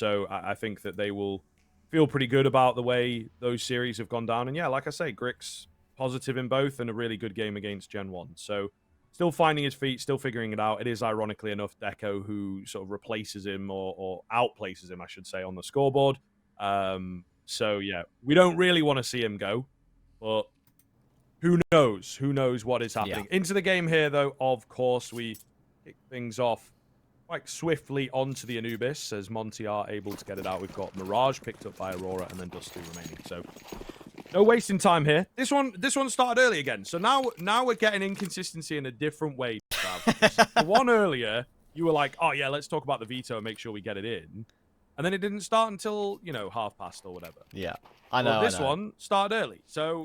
So I think that they will feel pretty good about the way those series have gone down. And yeah, like I say, Grix positive in both and a really good game against Gen 1. So still finding his feet, still figuring it out. It is ironically enough Deco who sort of replaces him or outplaces him, I should say, on the scoreboard. So yeah, we don't really want to see him go, but who knows? Who knows what is happening? Yeah. Into the game here, though, of course, we kick things off quite swiftly onto the Anubis as Monte are able to get it out. We've got Mirage picked up by Aurora and then Dusty remaining. So no wasting time here. This one started early again. So now we're getting inconsistency in a different way. The one earlier, you were like, oh yeah, let's talk about the veto and make sure we get it in. And then it didn't start until, you know, half past or whatever. Yeah, I know. Well, this one started early. So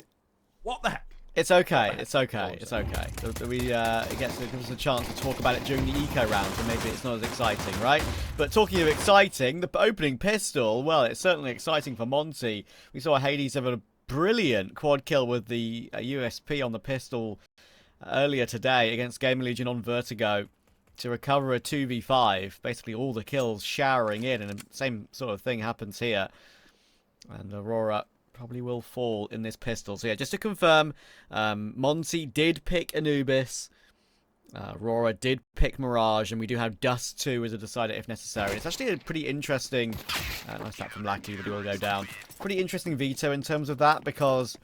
what the heck? It's okay. It's okay. It's okay. It gives us a chance to talk about it during the eco round, so maybe it's not as exciting, right? But talking of exciting, the opening pistol, well, it's certainly exciting for Monte. We saw Hades have a brilliant quad kill with the USP on the pistol earlier today against Gamer Legion on Vertigo to recover a 2v5. Basically, all the kills showering in, and the same sort of thing happens here. And Aurora probably will fall in this pistol. So yeah, just to confirm, Monte did pick Anubis. Aurora did pick Mirage, and we do have Dust too as a decider if necessary. It's actually a pretty interesting... nice tap from Lucky, but he will go down. Pretty interesting veto in terms of that, because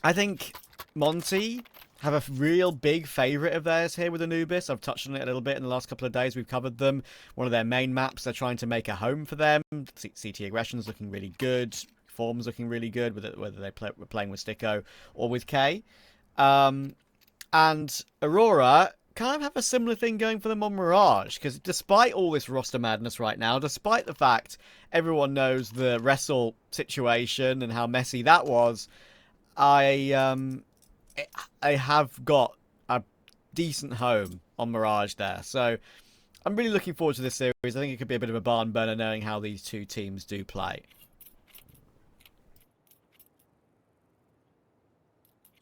I think Monte have a real big favourite of theirs here with Anubis. I've touched on it a little bit in the last couple of days. We've covered them. One of their main maps, they're trying to make a home for them. CT Aggression's looking really good. Form's looking really good, whether they're playing with Sticko or with K. And Aurora kind of have a similar thing going for them on Mirage, because despite all this roster madness right now, despite the fact everyone knows the wrestle situation and how messy that was, I have got a decent home on Mirage there. So I'm really looking forward to this series. I think it could be a bit of a barn burner knowing how these two teams do play.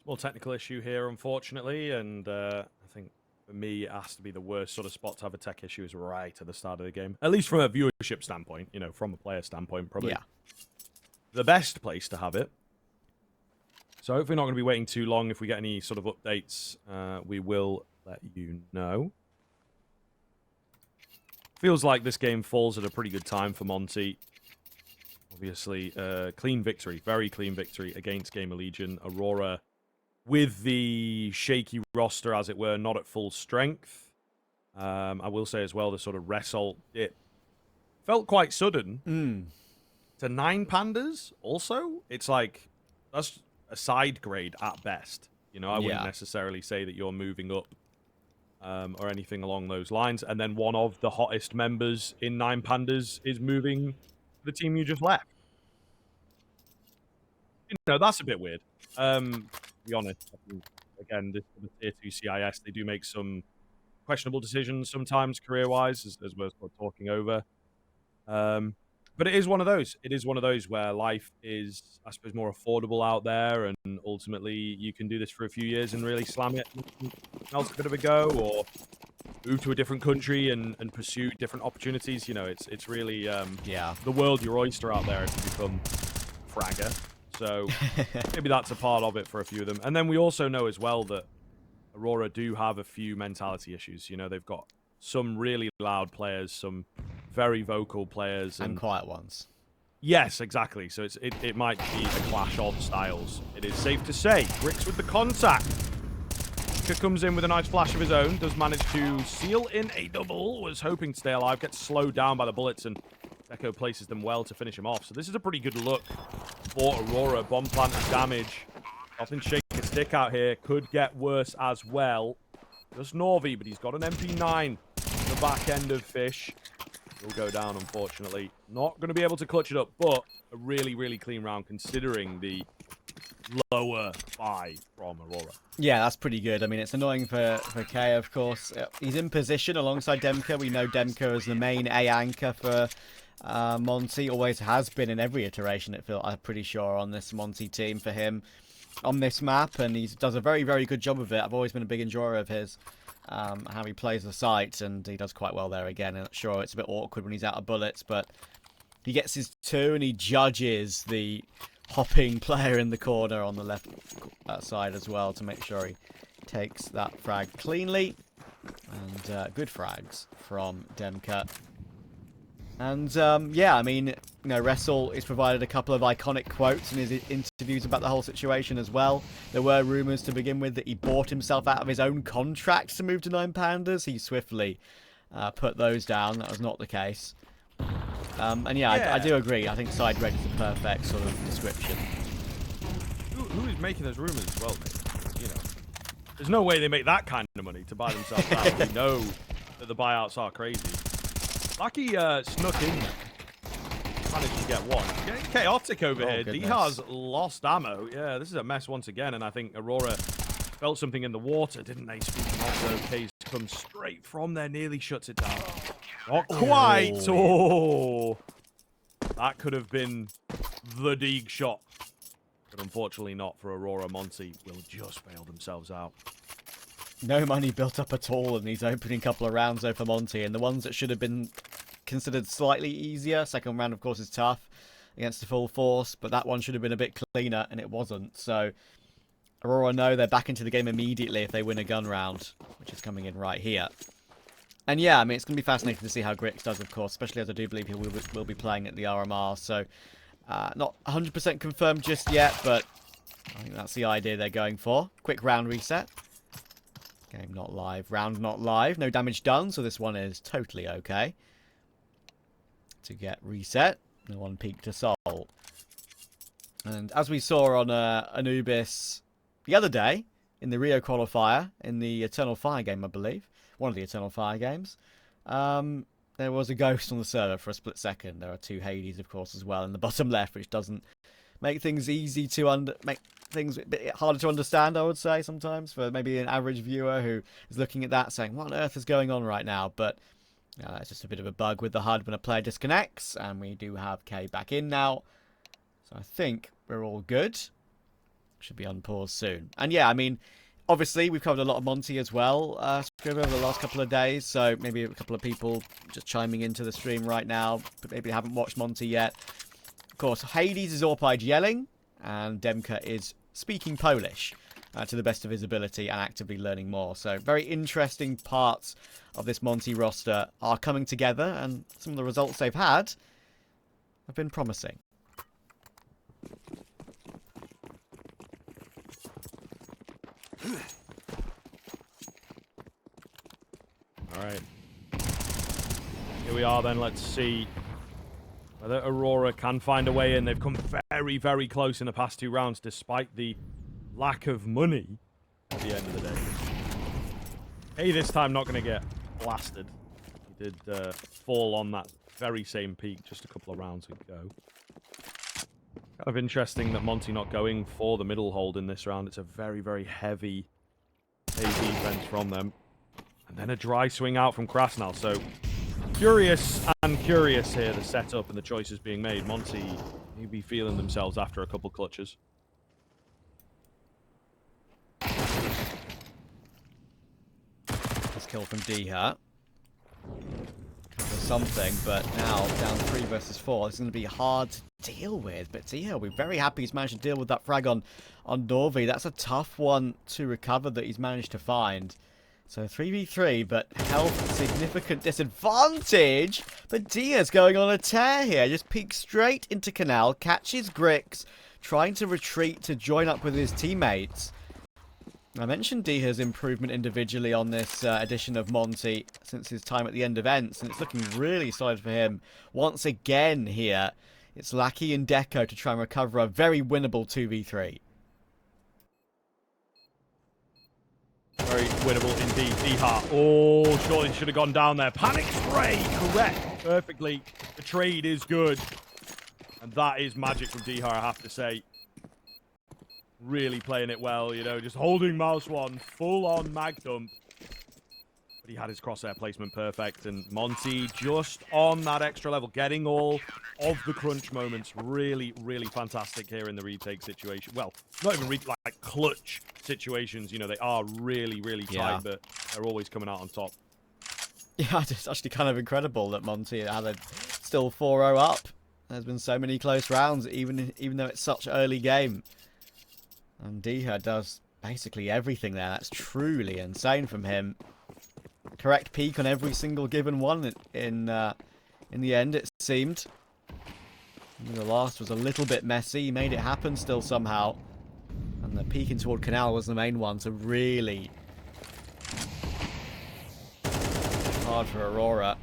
Well, technical issue here, unfortunately, and I think for me, it has to be the worst sort of spot to have a tech issue is right at the start of the game. At least from a viewership standpoint, you know, from a player standpoint, probably the best place to have it. So hopefully not going to be waiting too long. If we get any sort of updates, we will let you know. Feels like this game falls at a pretty good time for Monte. Obviously, clean victory, very clean victory against Gamer Legion. Aurora with the shaky roster, as it were, not at full strength. I will say as well, the sort of result, it felt quite sudden. To 9 pandas, also. It's like, that's a side grade at best. You know, I wouldn't necessarily say that you're moving up or anything along those lines. And then one of the hottest members in 9 pandas is moving the team you just left. You know, that's a bit weird. To be honest, I think, again, this is the tier 2 CIS. They do make some questionable decisions sometimes career-wise, as we're sort of talking over. But it is one of those. It is one of those where life is, I suppose, more affordable out there, and ultimately you can do this for a few years and really slam it and else a bit of a go, or move to a different country and pursue different opportunities. You know, it's really the world your oyster out there if you become fragger. So maybe that's a part of it for a few of them. And then we also know as well that Aurora do have a few mentality issues. You know, they've got some really loud players, some very vocal players. And quiet ones. Yes, exactly. So it might be a clash of styles. It is safe to say. Grix with the contact. Comes in with a nice flash of his own. Does manage to seal in a double. Was hoping to stay alive. Gets slowed down by the bullets, and Echo places them well to finish him off. So this is a pretty good look for Aurora. Bomb planted damage. Nothing shake a stick out here. Could get worse as well. Just Norvi, but he's got an MP9. The back end of Fish will go down, unfortunately. Not going to be able to clutch it up, but a really, really clean round considering the lower 5 from Aurora. Yeah, that's pretty good. I mean, it's annoying for K, of course. He's in position alongside Demka. We know Demka is the main A anchor for Monte. Always has been in every iteration, I'm pretty sure, on this Monte team for him. on this map, and he does a very, very good job of it. I've always been a big enjoyer of his, how he plays the site, and he does quite well there again. And sure, it's a bit awkward when he's out of bullets, but he gets his 2 and he judges the hopping player in the corner on the left side as well to make sure he takes that frag cleanly. And good frags from Demka. And yeah, I mean, you know, Wrestle has provided a couple of iconic quotes in his interviews about the whole situation as well. There were rumours to begin with that he bought himself out of his own contract to move to 9 Pandas. He swiftly put those down. That was not the case. And yeah, I do agree. I think side red is the perfect sort of description. Who is making those rumours as well, mate? You know, there's no way they make that kind of money to buy themselves out. We know that the buyouts are crazy. Lucky snuck in there. Managed to get one. Getting chaotic over here. Dihar's lost ammo. Yeah, this is a mess once again, and I think Aurora felt something in the water, didn't they? Speaking of, though, K's come straight from there, nearly shuts it down. Not quite. Oh, that could have been the Deeg shot. But unfortunately not for Aurora. Monte will just bail themselves out. No money built up at all in these opening couple of rounds though for Monte, and the ones that should have been considered slightly easier. Second round, of course, is tough against the full force, but that one should have been a bit cleaner, and it wasn't. So Aurora know they're back into the game immediately if they win a gun round, which is coming in right here. And yeah, I mean, it's going to be fascinating to see how Grix does, of course, especially as I do believe he will be playing at the RMR. So not 100% confirmed just yet, but I think that's the idea they're going for. Quick round reset. Game not live. Round not live. No damage done, so this one is totally okay. To get reset. No one peaked to soul. And as we saw on Anubis the other day, in the Rio qualifier, in the Eternal Fire game, I believe. One of the Eternal Fire games. There was a ghost on the server for a split second. There are 2 Hades, of course, as well in the bottom left, which doesn't make things easy to make things a bit harder to understand, I would say, sometimes, for maybe an average viewer who is looking at that saying, what on earth is going on right now? But it's just a bit of a bug with the HUD when a player disconnects, and we do have K back in now. So I think we're all good. Should be on pause soon. And yeah, I mean, obviously, we've covered a lot of Monte as well, over the last couple of days, so maybe a couple of people just chiming into the stream right now, but maybe haven't watched Monte yet. Of course, Hades is AWP yelling, and Demka is speaking Polish to the best of his ability and actively learning more. So very interesting parts of this Monte roster are coming together, and some of the results they've had have been promising. All right. Here we are then. Let's see whether Aurora can find a way in. They've come very, very close in the past 2 rounds, despite the lack of money at the end of the day. Hey, this time not going to get blasted. He did fall on that very same peak just a couple of rounds ago. Kind of interesting that Monte not going for the middle hold in this round. It's a very, very heavy A defense from them. And then a dry swing out from Krasnal. So curious here, the setup and the choices being made. Monte may be feeling themselves after a couple clutches. This kill from Dihar. Something, but now down 3 versus 4. It's going to be hard to deal with, but Dihar, we're very happy he's managed to deal with that frag on Norvi. That's a tough one to recover that he's managed to find. So 3v3, but health significant disadvantage. But Dia's going on a tear here. Just peeks straight into Canal, catches Grix, trying to retreat to join up with his teammates. I mentioned Diha's improvement individually on this edition of Monte since his time at the end of Ents, and it's looking really solid for him once again here. It's Lackey and Deco to try and recover a very winnable 2v3. Very winnable indeed. Dihar. Oh, surely should have gone down there. Panic spray. Correct. Perfectly. The trade is good. And that is magic from Dihar, I have to say. Really playing it well, you know. Just holding mouse one. Full on mag dump. But he had his crosshair placement perfect, and Monte just on that extra level, getting all of the crunch moments. Really, really fantastic here in the retake situation. Well, not even like clutch situations. You know, they are really, really tight, but they're always coming out on top. Yeah, it's actually kind of incredible that Monte had a still 4-0 up. There's been so many close rounds, even though it's such early game. And Diha does basically everything there. That's truly insane from him. Correct peak on every single given one in the end, it seemed. The last was a little bit messy. He made it happen still somehow. And the peeking toward Canal was the main one, so really hard for Aurora.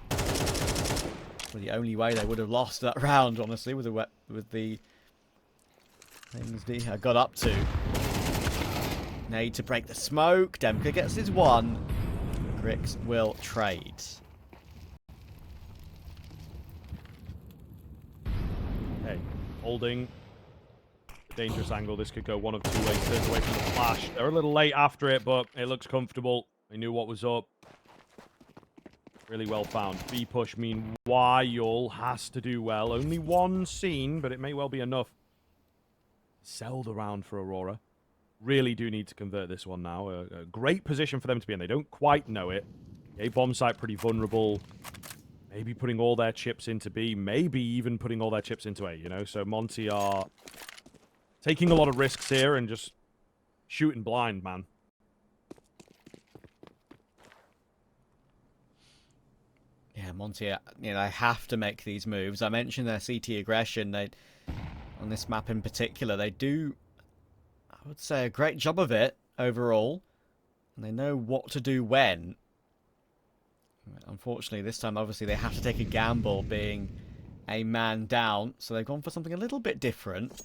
Well, the only way they would have lost that round, honestly, with the things Diha got up to. Need to break the smoke. Demka gets his one. Grix will trade. Okay, holding. Dangerous angle. This could go one of two ways. Turns away from the flash. They're a little late after it, but it looks comfortable. They knew what was up. Really well found. B push, meanwhile, has to do well. Only one scene, but it may well be enough. Sell the round for Aurora. Really do need to convert this one now. A great position for them to be in. They don't quite know it. A bomb site pretty vulnerable. Maybe putting all their chips into B. Maybe even putting all their chips into A, you know? So Monte are taking a lot of risks here and just shooting blind, man. Yeah, Monte, you know, they have to make these moves. I mentioned their CT aggression. On this map in particular, they do, I would say, a great job of it overall. And they know what to do when. Unfortunately, this time, obviously, they have to take a gamble being a man down. So they've gone for something a little bit different.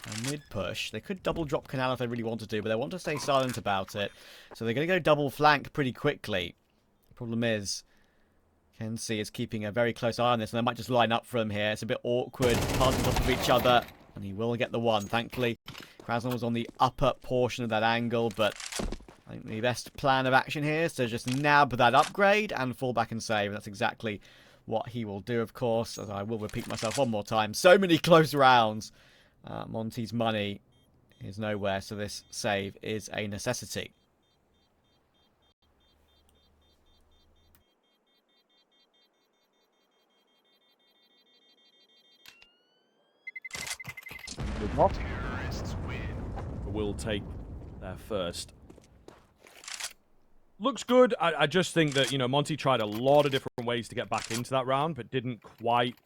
A mid-push. They could double drop Canal if they really wanted to, but they want to stay silent about it. So they're going to go double flank pretty quickly. The problem is, Kenzie is keeping a very close eye on this, and they might just line up for him here. It's a bit awkward, passing on top of each other, and he will get the one. Thankfully, Krasnov was on the upper portion of that angle, but I think the best plan of action here is to just nab that upgrade and fall back and save. That's exactly what he will do, of course, as I will repeat myself one more time. So many close rounds. Monte's money is nowhere, so this save is a necessity. Will take their first. Looks good. I just think that, you know, Monte tried a lot of different ways to get back into that round, but didn't quite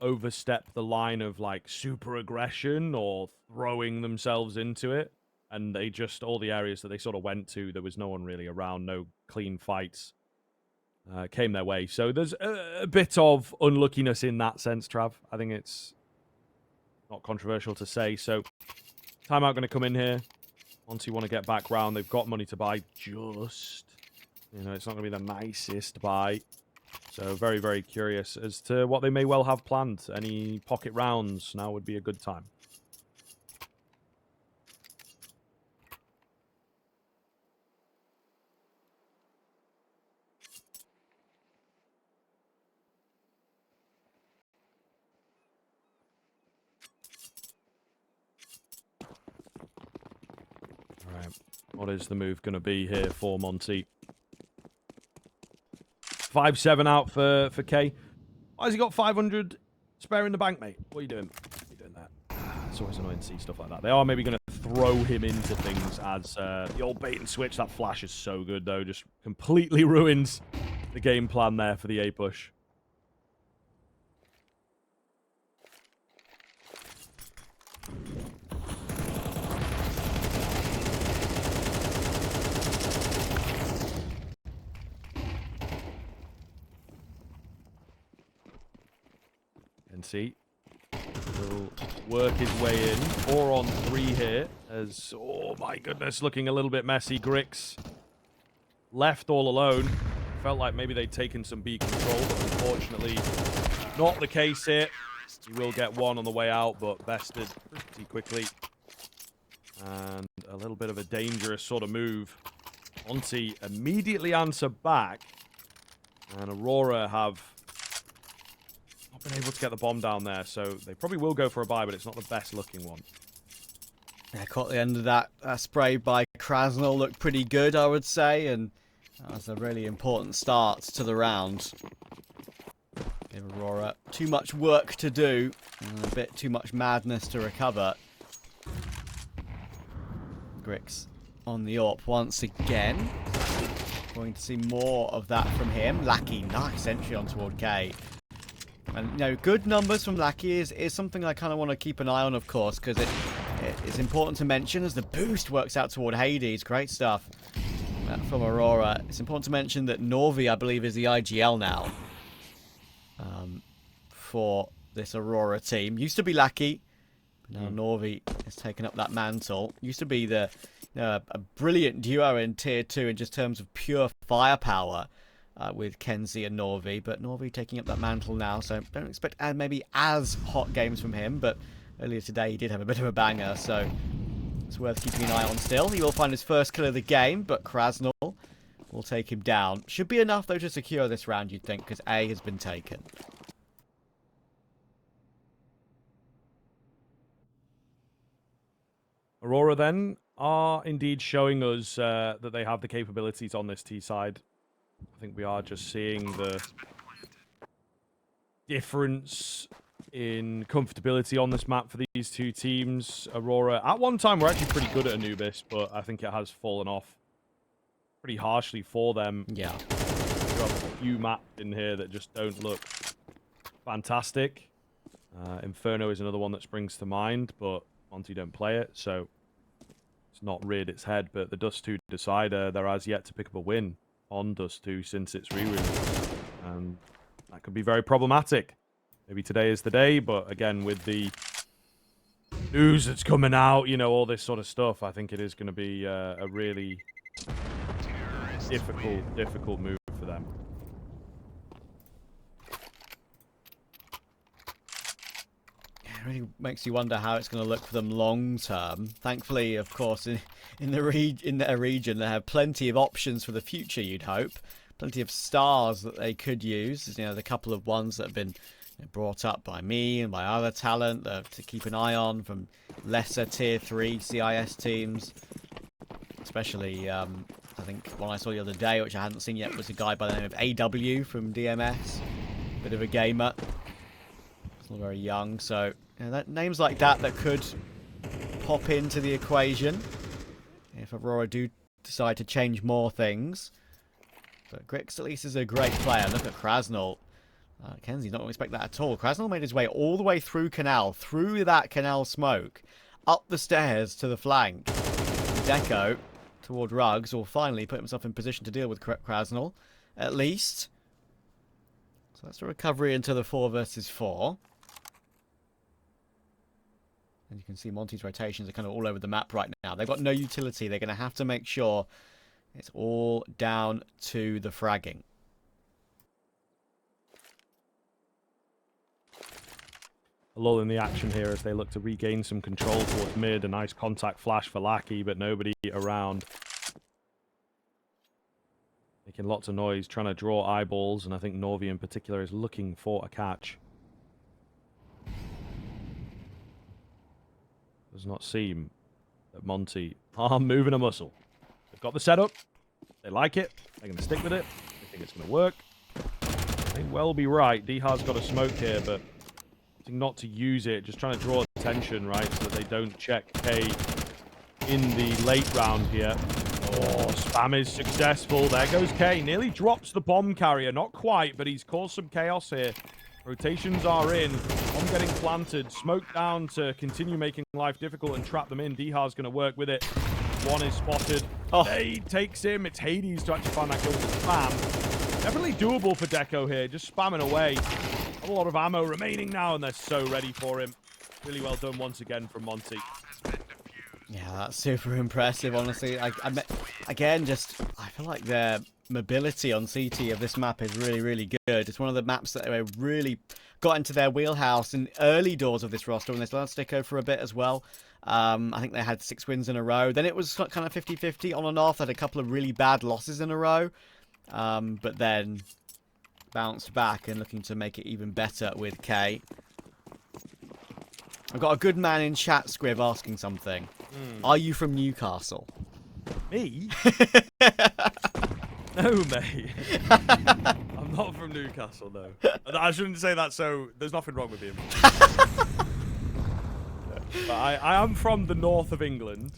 overstep the line of, like, super aggression or throwing themselves into it. And they just, all the areas that they sort of went to, there was no one really around, no clean fights came their way. So there's a bit of unluckiness in that sense, Trav. I think it's not controversial to say. So timeout going to come in here. Monte want to get back round. They've got money to buy. Just, you know, it's not going to be the nicest buy. So very, very curious as to what they may well have planned. Any pocket rounds now would be a good time. All right. What is the move going to be here for Monte? 5-7 out for K. Why has he got 500 spare in the bank, mate? What are you doing? What are you doing there? It's always annoying to see stuff like that. They are maybe going to throw him into things as the old bait and switch. That flash is so good, though. Just completely ruins the game plan there for the A push. And see, will work his way in. 4-on-3 here. As, oh my goodness, looking a little bit messy. Grix left all alone. Felt like maybe they'd taken some B control, but unfortunately not the case here. He will get one on the way out, but bested pretty quickly. And a little bit of a dangerous sort of move Monte immediately answer back. And Aurora have not been able to get the bomb down there, so they probably will go for a buy, but it's not the best looking one. Yeah, caught the end of that spray by Krasnal. Looked pretty good, I would say, and that was a really important start to the round. Gave Aurora too much work to do and a bit too much madness to recover. Grix on the AWP once again. Going to see more of that from him. Lackey, nice entry on toward K. And, you know, good numbers from Lackey is something I kind of want to keep an eye on, of course, because it's important to mention as the boost works out toward Hades. Great stuff from Aurora. It's important to mention that Norvi, I believe, is the IGL now for this Aurora team. Used to be Lackey, but now Norvi has taken up that mantle. Used to be the a brilliant duo in Tier 2 in just terms of pure firepower with Kenzie and Norvi, but Norvi taking up that mantle now, so don't expect maybe as hot games from him, but earlier today he did have a bit of a banger, so it's worth keeping an eye on still. He will find his first kill of the game, but Krasnal will take him down. Should be enough, though, to secure this round, you'd think, because A has been taken. Aurora, then, are indeed showing us that they have the capabilities on this T side. I think we are just seeing the difference in comfortability on this map for these two teams. Aurora, at one time, were actually pretty good at Anubis, but I think it has fallen off pretty harshly for them. Yeah. We've got a few maps in here that just don't look fantastic. Inferno is another one that springs to mind, but Monte don't play it, so it's not reared its head. But the Dust 2 decider, they're as yet to pick up a win on Dust 2 since its re-release. And that could be very problematic. Maybe today is the day, but again, with the news that's coming out, you know, all this sort of stuff, I think it is going to be a really difficult move for them. It really makes you wonder how it's going to look for them long term. Thankfully, of course, in their region, they have plenty of options for the future, you'd hope. Plenty of stars that they could use. You know, the couple of ones that have been brought up by me and by other talent to keep an eye on from lesser tier 3 CIS teams. Especially, I think one I saw the other day, which I hadn't seen yet, was a guy by the name of AW from DMS. Bit of a gamer. Still very young, so you know, names like that could pop into the equation if Aurora do decide to change more things. But Grix at least is a great player. Look at Krasnal. Kenzie not going to expect that at all. Krasnal made his way all the way through Canal, through that Canal smoke, up the stairs to the flank. Deco toward Ruggs will finally put himself in position to deal with Krasnal, at least. So that's a recovery into the 4 versus 4. And you can see Monte's rotations are kind of all over the map right now. They've got no utility. They're going to have to make sure it's all down to the fragging. A lull in the action here as they look to regain some control towards mid. A nice contact flash for Lackey, but nobody around. Making lots of noise, trying to draw eyeballs, and I think Norvi in particular is looking for a catch. Does not seem that Monte are moving a muscle. They've got the setup. They like it. They're going to stick with it. They think it's going to work. They may well be right. Diha's got a smoke here, but not to use it. Just trying to draw attention, right, so that they don't check K in the late round here. Oh, spam is successful. There goes K. Nearly drops the bomb carrier. Not quite, but he's caused some chaos here. Rotations are in. Bomb getting planted. Smoke down to continue making life difficult and trap them in. Diha's going to work with it. One is spotted. Oh. They takes him. It's Hades to actually find that kill with the spam. Definitely doable for Deco here. Just spamming away. A lot of ammo remaining now, and they're so ready for him. Really well done once again from Monte. Yeah, that's super impressive, honestly. Again, I feel like their mobility on CT of this map is really, really good. It's one of the maps that they really got into their wheelhouse in early doors of this roster, and they still had Sticko for a bit as well. I think they had 6 wins in a row. Then it was kind of 50-50 on and off. They had a couple of really bad losses in a row. But then bounced back and looking to make it even better with K. I've got a good man in chat, Squiv, asking something. Are you from Newcastle? Me? No, mate. I'm not from Newcastle, no. I shouldn't say that, so there's nothing wrong with being from But I am from the north of England.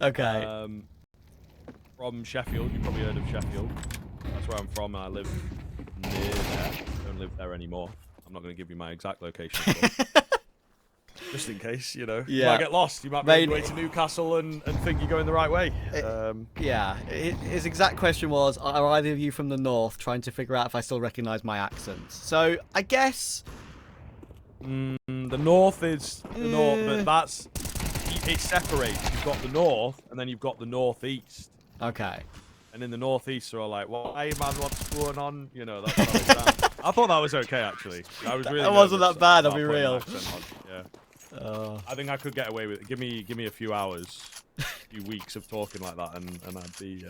Okay. From Sheffield. You've probably heard of Sheffield. That's where I'm from. I live near there. I don't live there anymore. I'm not going to give you my exact location. Just in case, you know. You might get lost. You might be on your way to Newcastle and think you're going the right way. Yeah. His exact question was, are either of you from the north, trying to figure out if I still recognise my accent? So, I guess... the north is the north, but that's... It separates. You've got the north, and then you've got the northeast. Okay. And in the northeast, they're all like, "Well, hey man, what's going on?" You know, that's how they sound. I thought that was okay, actually. I was really. That wasn't that bad. I'll be putting an real. accent on. Yeah. I think I could get away with it. Give me a few hours, a few weeks of talking like that, and I'd be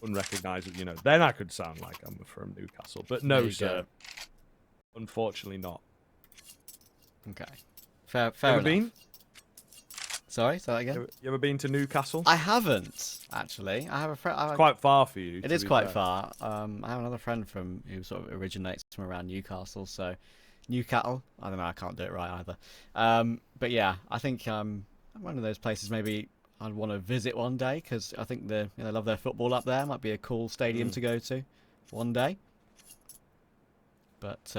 unrecognizable. You know, then I could sound like I'm from Newcastle. But no, sir. Unfortunately, not. Okay. Fair Ever enough. been? Sorry, say that again. You ever been to Newcastle? I haven't actually. I have a friend. It's quite far for you. It is quite far. I have another friend who sort of originates from around Newcastle. So, Newcastle. I don't know. I can't do it right either. But yeah, I think one of those places maybe I'd want to visit one day because I think they love their football up there. Might be a cool stadium to go to one day. But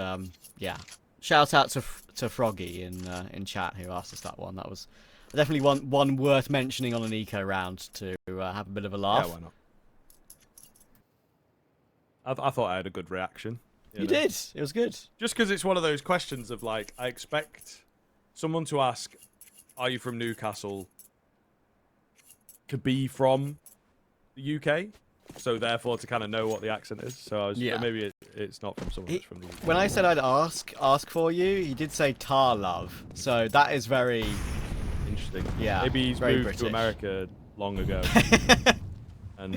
yeah, shout out to Froggy in chat who asked us that one. That was. Definitely one worth mentioning on an eco round to have a bit of a laugh. Yeah, why not? I thought I had a good reaction. You did. It was good. Just because it's one of those questions of like, I expect someone to ask, "Are you from Newcastle?" to be from the UK, so therefore to kind of know what the accent is. So I was, maybe it's not from someone who's from the UK. When I said I'd ask for you, he did say tar love. So that is very. Interesting. Yeah, maybe he's moved British. to America long ago and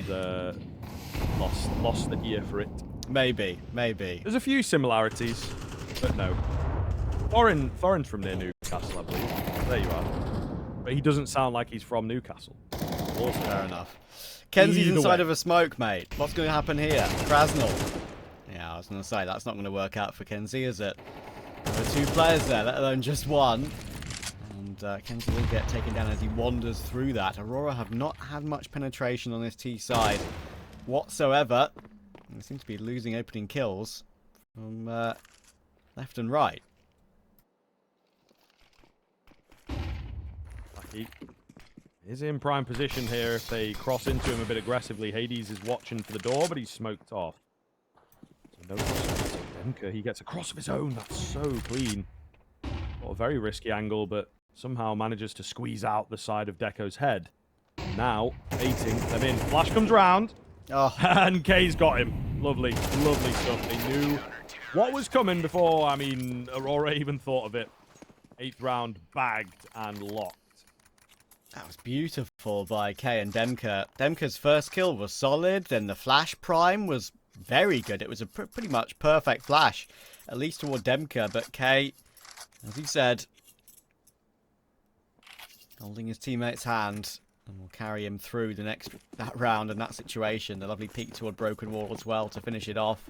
lost the ear for it. Maybe. There's a few similarities, but no. Foreign's from near Newcastle, I believe. There you are. But he doesn't sound like he's from Newcastle. Also, fair enough. Kenzie's Either inside way. of a smoke, mate. What's going to happen here? Krasnal. Yeah, I was going to say, that's not going to work out for Kenzie, is it? There are 2 players there, let alone just one. And Kenzie will get taken down as he wanders through that. Aurora have not had much penetration on this T side whatsoever. They seem to be losing opening kills from left and right. He is in prime position here. If they cross into him a bit aggressively, Hades is watching for the door, but he's smoked off. So no Demka. He gets a cross of his own. That's so clean. Got a very risky angle, but somehow manages to squeeze out the side of Deco's head. Now, baiting them in. Flash comes round. Oh. And K's got him. Lovely, lovely stuff. They knew what was coming before, I mean, Aurora even thought of it. 8th round bagged and locked. That was beautiful by K and Demka. Demka's first kill was solid. Then the flash prime was very good. It was a pretty much perfect flash, at least toward Demka. But K, as he said, holding his teammate's hand and will carry him through that round and that situation. The lovely peek toward Broken Wall as well to finish it off.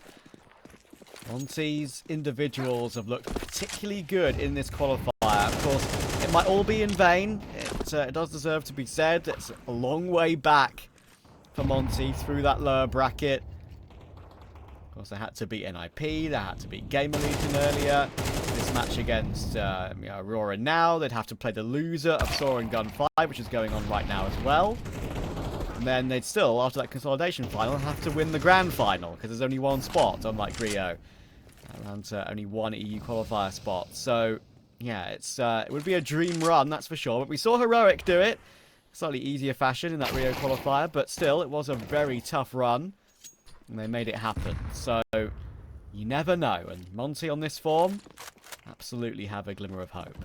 Monte's individuals have looked particularly good in this qualifier. Of course, it might all be in vain. It does deserve to be said. It's a long way back for Monte through that lower bracket. Of course, they had to beat NIP. They had to beat Gamer Legion earlier. This match against Aurora now, they'd have to play the loser of Soaring Gun 5, which is going on right now as well. And then they'd still, after that consolidation final, have to win the grand final, because there's only 1 spot, unlike Rio. Atlanta, only 1 EU qualifier spot. So, yeah, it would be a dream run, that's for sure. But we saw Heroic do it. Slightly easier fashion in that Rio qualifier, but still, it was a very tough run. And they made it happen. So, you never know. And Monte on this form, absolutely have a glimmer of hope.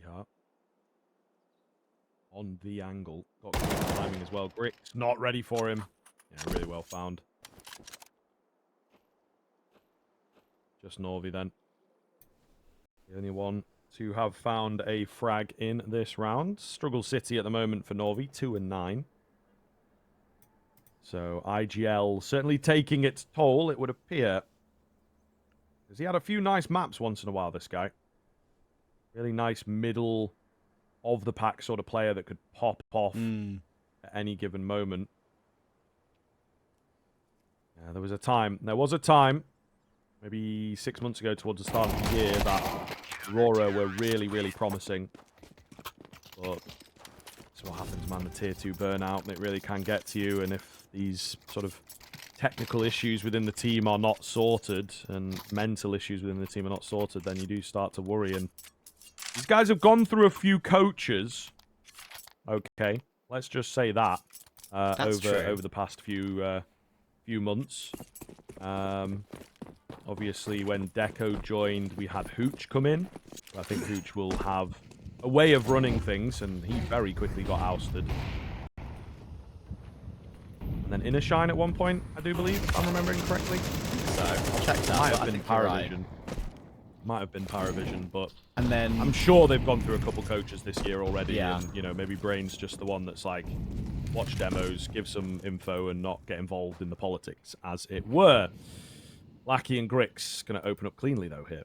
Sweetheart. On the angle. Got good timing as well. Grix not ready for him. Yeah, really well found. Just Norvi then. The only one to have found a frag in this round. Struggle City at the moment for Norvi, 2 and 9. So IGL certainly taking its toll, it would appear. Because he had a few nice maps once in a while, this guy. Really nice middle of the pack sort of player that could pop off at any given moment. Yeah, there was a time, maybe 6 months ago towards the start of the year, that Aurora were really, really promising. But that's what happens, man. The tier 2 burnout, it really can get to you. And if these sort of technical issues within the team are not sorted, and mental issues within the team are not sorted, then you do start to worry. And these guys have gone through a few coaches. Okay, let's just say that over the past few months. Obviously, when Deco joined, we had Hooch come in. I think Hooch will have a way of running things, and he very quickly got ousted. And then Inner Shine at one point, I do believe, if I'm remembering correctly. So I'll check that. Might have been Paravision. Might have been Paravision, but and then I'm sure they've gone through a couple coaches this year already. Yeah. And, you know, maybe Brain's just the one that's like, watch demos, give some info, and not get involved in the politics, as it were. Lackey and Grix going to open up cleanly, though, here.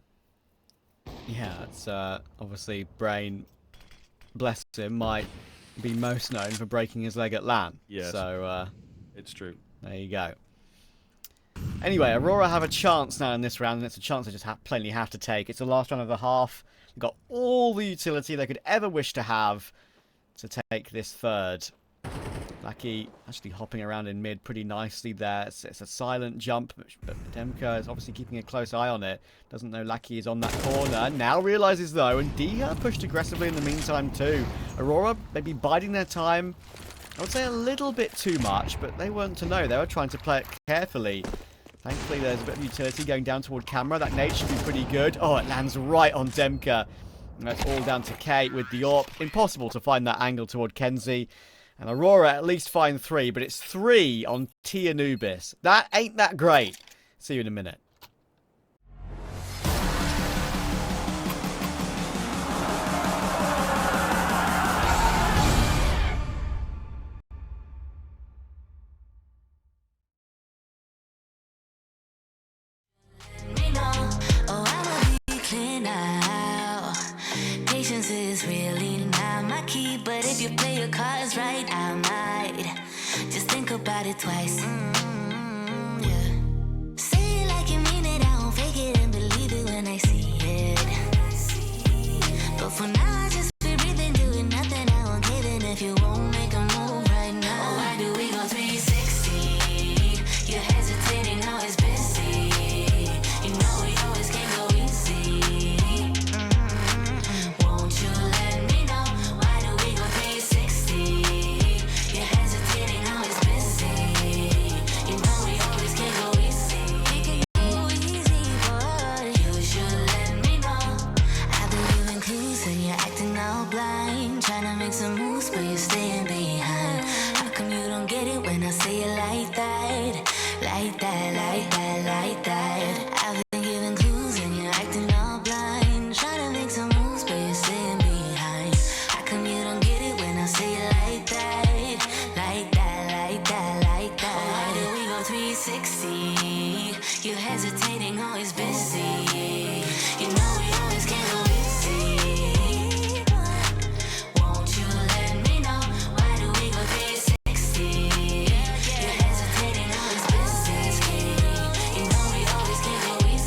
Yeah, it's obviously Brain, bless him, might be most known for breaking his leg at LAN. Yes. So it's true. There you go. Anyway, Aurora have a chance now in this round, and it's a chance they just plainly have to take. It's the last round of the half. They've got all the utility they could ever wish to have to take this third. Lackey actually hopping around in mid pretty nicely there. It's a silent jump, but Demka is obviously keeping a close eye on it. Doesn't know Lackey is on that corner. Now realizes, though, and Diha pushed aggressively in the meantime, too. Aurora maybe biding their time. I would say a little bit too much, but they weren't to know. They were trying to play it carefully. Thankfully, there's a bit of utility going down toward camera. That nade should be pretty good. Oh, it lands right on Demka. And that's all down to K with the AWP. Impossible to find that angle toward Kenzie. And Aurora at least find 3, but it's 3 on T Anubis. That ain't that great. See you in a minute. But if you play your cards right, I might just think about it twice. Yeah. Say it like you mean it, I won't fake it and believe it when I see it. But for now, I just be breathing, doing nothing. I won't give in if you won't make a move right now. Oh, why do we go 360? You're hesitating, always busy. You know we always can't go easy. Won't you let me know? Why do we go 360? You're hesitating, always busy. You know we always can't go easy. We can go easy, but you should let me know. I've been giving clues and you're acting all blind, trying to make some moves, but you're staying behind. How come you don't get it when I say it like that? Like that, like that, like that. I've been giving clues and you're acting all blind, trying to make some moves, but you're staying behind. How come you don't get it when I say it like that? Like that, like that, like that. Oh, why do we go 360? You're hesitating, always busy. You know we always can't go easy. Won't you let me know? Why do we go 360? You're hesitating, always busy. You know we always can't go easy.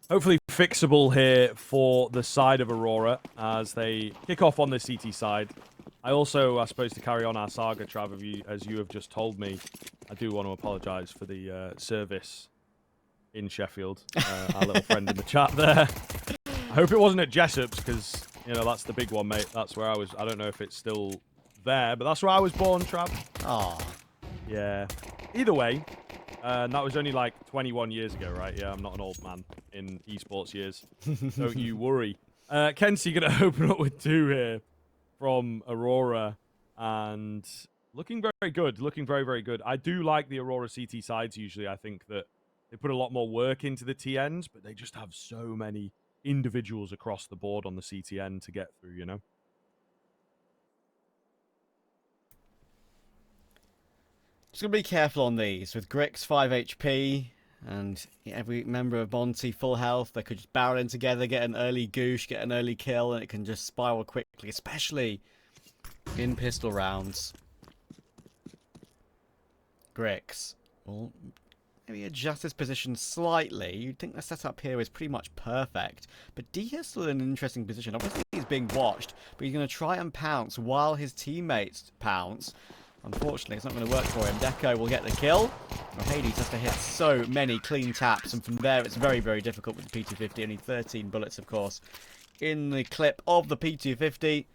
Hopefully fixable here for the side of Aurora as they kick off on the CT side. I also, I suppose, to carry on our saga, Trav, as you have just told me, I do want to apologise for the service in Sheffield. Our little friend in the chat there. I hope it wasn't at Jessop's because, you know, that's the big one, mate. That's where I was. I don't know if it's still there, but that's where I was born, Trav. Oh. Yeah. Either way, and that was only like 21 years ago, right? Yeah, I'm not an old man in esports years. Don't you worry. Kenzie going to open up with 2 here from Aurora. And looking very good. Looking very, very good. I do like the Aurora CT sides usually. I think that they put a lot more work into the TNs, but they just have so many individuals across the board on the CTN to get through, you know? Just going to be careful on these. With Grix 5 HP and every member of Monte full health, they could just barrel in together, get an early goosh, get an early kill, and it can just spiral quickly, especially in pistol rounds. Grix will maybe adjust his position slightly. You'd think the setup here is pretty much perfect. But D is still in an interesting position. Obviously, he's being watched, but he's going to try and pounce while his teammates pounce. Unfortunately, it's not going to work for him. Deco will get the kill. Well, Hades has to hit so many clean taps, and from there it's very, very difficult with the P250. Only 13 bullets, of course, in the clip of the P250.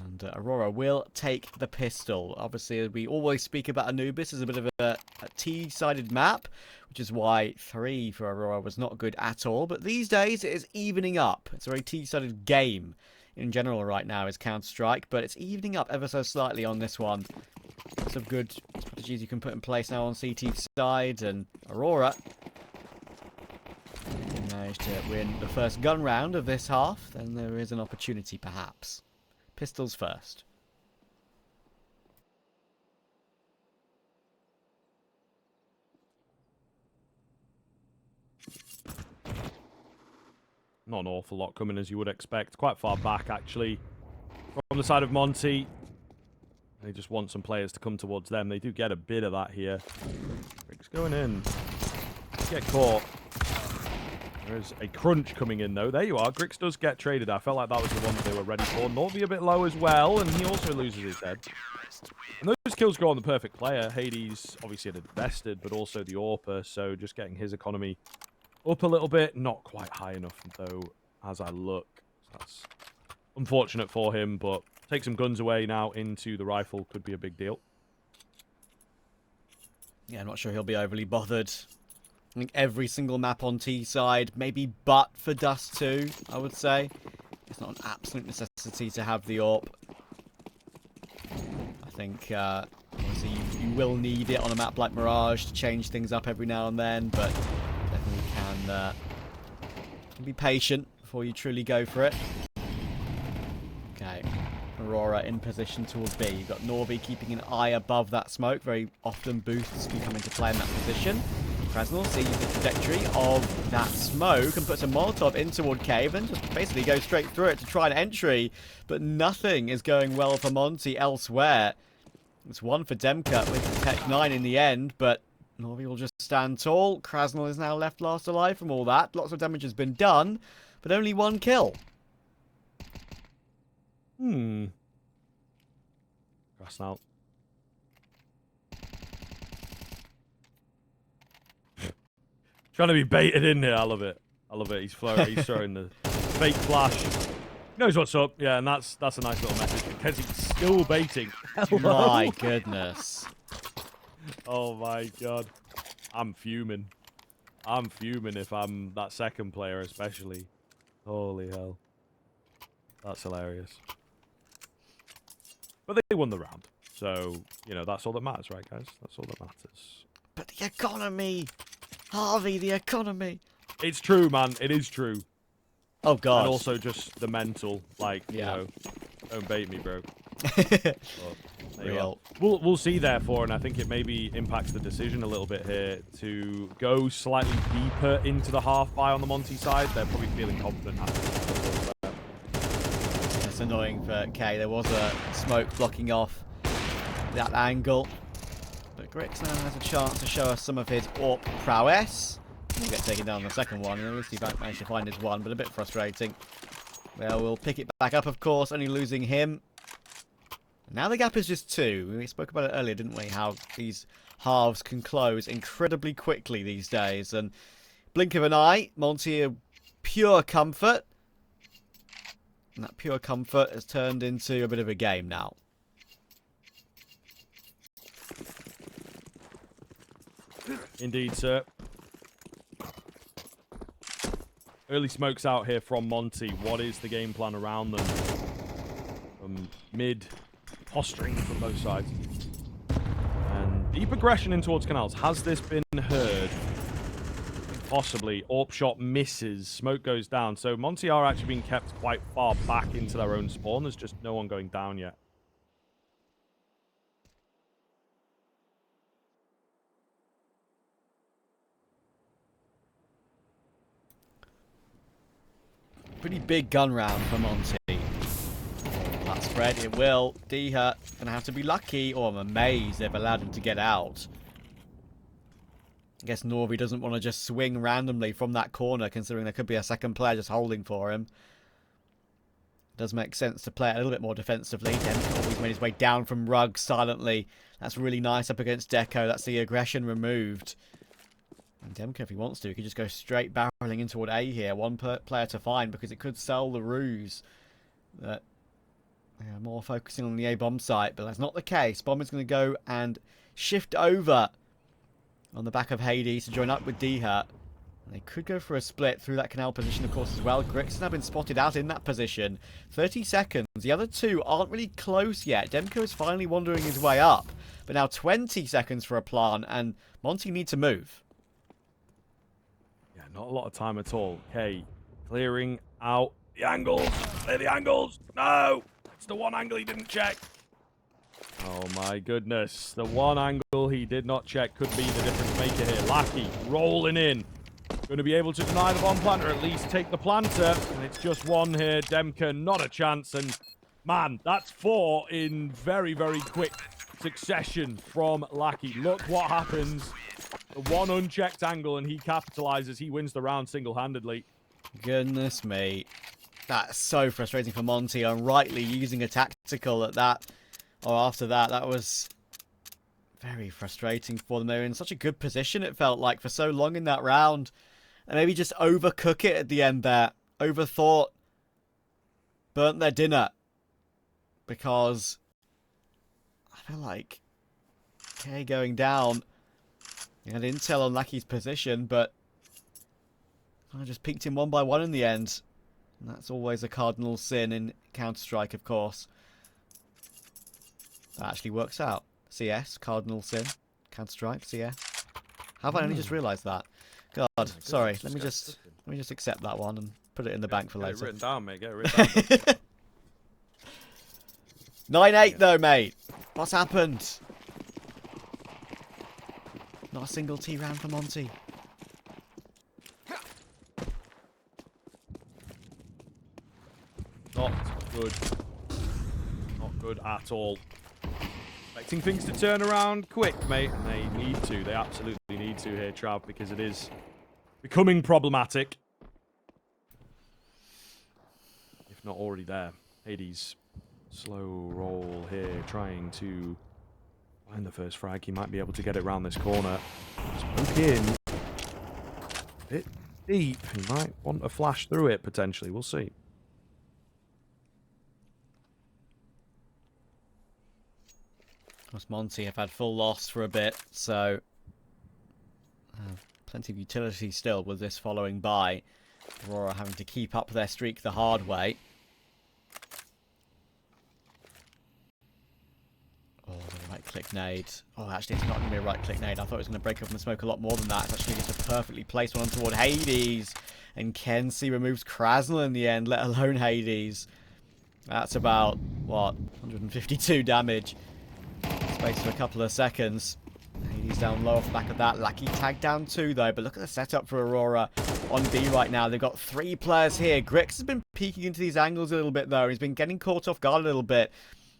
And Aurora will take the pistol. Obviously, we always speak about Anubis as a bit of a T-sided map, which is why 3 for Aurora was not good at all. But these days, it is evening up. It's a very T-sided game in general right now is Counter-Strike, but it's evening up ever so slightly on this one. Lots of good strategies you can put in place now on CT side, and Aurora managed to win the first gun round of this half. Then there is an opportunity, perhaps. Pistols first. Not an awful lot coming as you would expect. Quite far back, actually, from the side of Monte. They just want some players to come towards them. They do get a bit of that here. Rick's going in. Get caught. There's a crunch coming in, though. There you are. Grix does get traded. I felt like that was the one they were ready for. Norvi a bit low as well, and he also loses his head. And those kills go on the perfect player. Hades obviously had invested, but also the AWPer, so just getting his economy up a little bit. Not quite high enough, though, as I look. So that's unfortunate for him, but take some guns away now into the rifle could be a big deal. Yeah, I'm not sure he'll be overly bothered. I think every single map on T side, maybe but for Dust 2, I would say. It's not an absolute necessity to have the AWP. I think, obviously, you will need it on a map like Mirage to change things up every now and then, but definitely can be patient before you truly go for it. Okay, Aurora in position towards B. You've got Norvi keeping an eye above that smoke. Very often boosts can come into play in that position. Krasnal sees the trajectory of that smoke and puts a Molotov in toward Cave and just basically goes straight through it to try an entry. But nothing is going well for Monte elsewhere. It's one for Demka with Tech 9 in the end, but Norvi will just stand tall. Krasnal is now left last alive from all that. Lots of damage has been done, but only 1 kill. Krasnal. Trying to be baited in here. I love it. I love it. He's throwing the fake flash. He knows what's up. Yeah, and that's a nice little message. Kenzie's still baiting. Hello? My goodness. Oh my god. I'm fuming. I'm fuming if I'm that second player especially. Holy hell. That's hilarious. But they won the round. So, you know, that's all that matters, right, guys? That's all that matters. But the economy! Harvey, the economy! It's true, man. It is true. Oh, God. And also just the mental. Like, Yeah. you know, don't bait me, bro. But there you are. We'll see, therefore, and I think it maybe impacts the decision a little bit here to go slightly deeper into the half buy on the Monte side. They're probably feeling confident after. It's annoying for K. There was a smoke blocking off that angle. But Grix now has a chance to show us some of his AWP prowess. He'll get taken down on the second one, and at least he managed to find his one, but a bit frustrating. Well, we'll pick it back up, of course, only losing him. Now the gap is just 2. We spoke about it earlier, didn't we? How these halves can close incredibly quickly these days. And blink of an eye, Monte a pure comfort. And that pure comfort has turned into a bit of a game now. Indeed, sir. Early smokes out here from Monte. What is the game plan around them? Mid posturing from both sides. And deep aggression in towards canals. Has this been heard? Possibly. AWP shot misses. Smoke goes down. So Monte are actually being kept quite far back into their own spawn. There's just no one going down yet. Pretty big gun round for Monte. That spread, it will. Deha gonna have to be lucky, or I'm amazed they've allowed him to get out. I guess Norby doesn't want to just swing randomly from that corner, considering there could be a second player just holding for him. Does make sense to play it a little bit more defensively. Demko always made his way down from Rug silently. That's really nice up against Deco. That's the aggression removed. And Demko, if he wants to, he could just go straight barreling into toward A here. One player to find, because it could sell the ruse that more focusing on the A bomb site, but that's not the case. Bomb is going to go and shift over on the back of Hades to join up with Deha. And they could go for a split through that canal position, of course, as well. Grix has now been spotted out in that position. 30 seconds. The other two aren't really close yet. Demko is finally wandering his way up. But now 20 seconds for a plant, and Monte need to move. Yeah, not a lot of time at all. Okay, clearing out the angles. Clear the angles. No! It's the one angle he didn't check. Oh my goodness. The one angle he did not check could be the difference maker here. Lackey rolling in. Going to be able to deny the bomb planter, at least take the planter. And it's just one here. Demka, not a chance. And man, that's 4 in very, very quick succession from Lackey. Look what happens. The one unchecked angle, and he capitalizes. He wins the round single-handedly. Goodness me. That's so frustrating for Monte, and rightly using a tactical at that, or after that. That was very frustrating for them. They were in such a good position, it felt like, for so long in that round. And maybe just overcook it at the end there. Overthought. Burnt their dinner. Because I feel like K going down. He had intel on Lackey's position, but I just peeked him one by one in the end. And that's always a cardinal sin in Counter-Strike, of course. That actually works out. CS, cardinal sin. Counter-Strike, CS. Have I only just realised that? God, sorry. Let me just accept that one and put it in the bank for later. Get it written down, mate. Get it written down. 9-8 though, mate. What's happened? Not a single T round for Monte. Not good. Not good at all. Expecting things to turn around quick, mate. And they need to. They absolutely need to here, Trav, because it is becoming problematic. If not already there. Hades, slow roll here, trying to find the first frag. He might be able to get it around this corner. Smoke in. A bit deep. He might want to flash through it, potentially. We'll see. Monte have had full loss for a bit, so plenty of utility still with this following by. Aurora having to keep up their streak the hard way. Oh, the right-click nade. Oh, actually, it's not going to be a right-click nade. I thought it was going to break up in the smoke a lot more than that. It's actually just a perfectly placed one toward Hades. And Kenzie removes Krasnal in the end, let alone Hades. That's about, what, 152 damage. Space for a couple of seconds. Hades down low off the back of that. Lackey tagged down 2 though, but look at the setup for Aurora on B right now. They've got 3 players here. Grix has been peeking into these angles a little bit though. He's been getting caught off guard a little bit.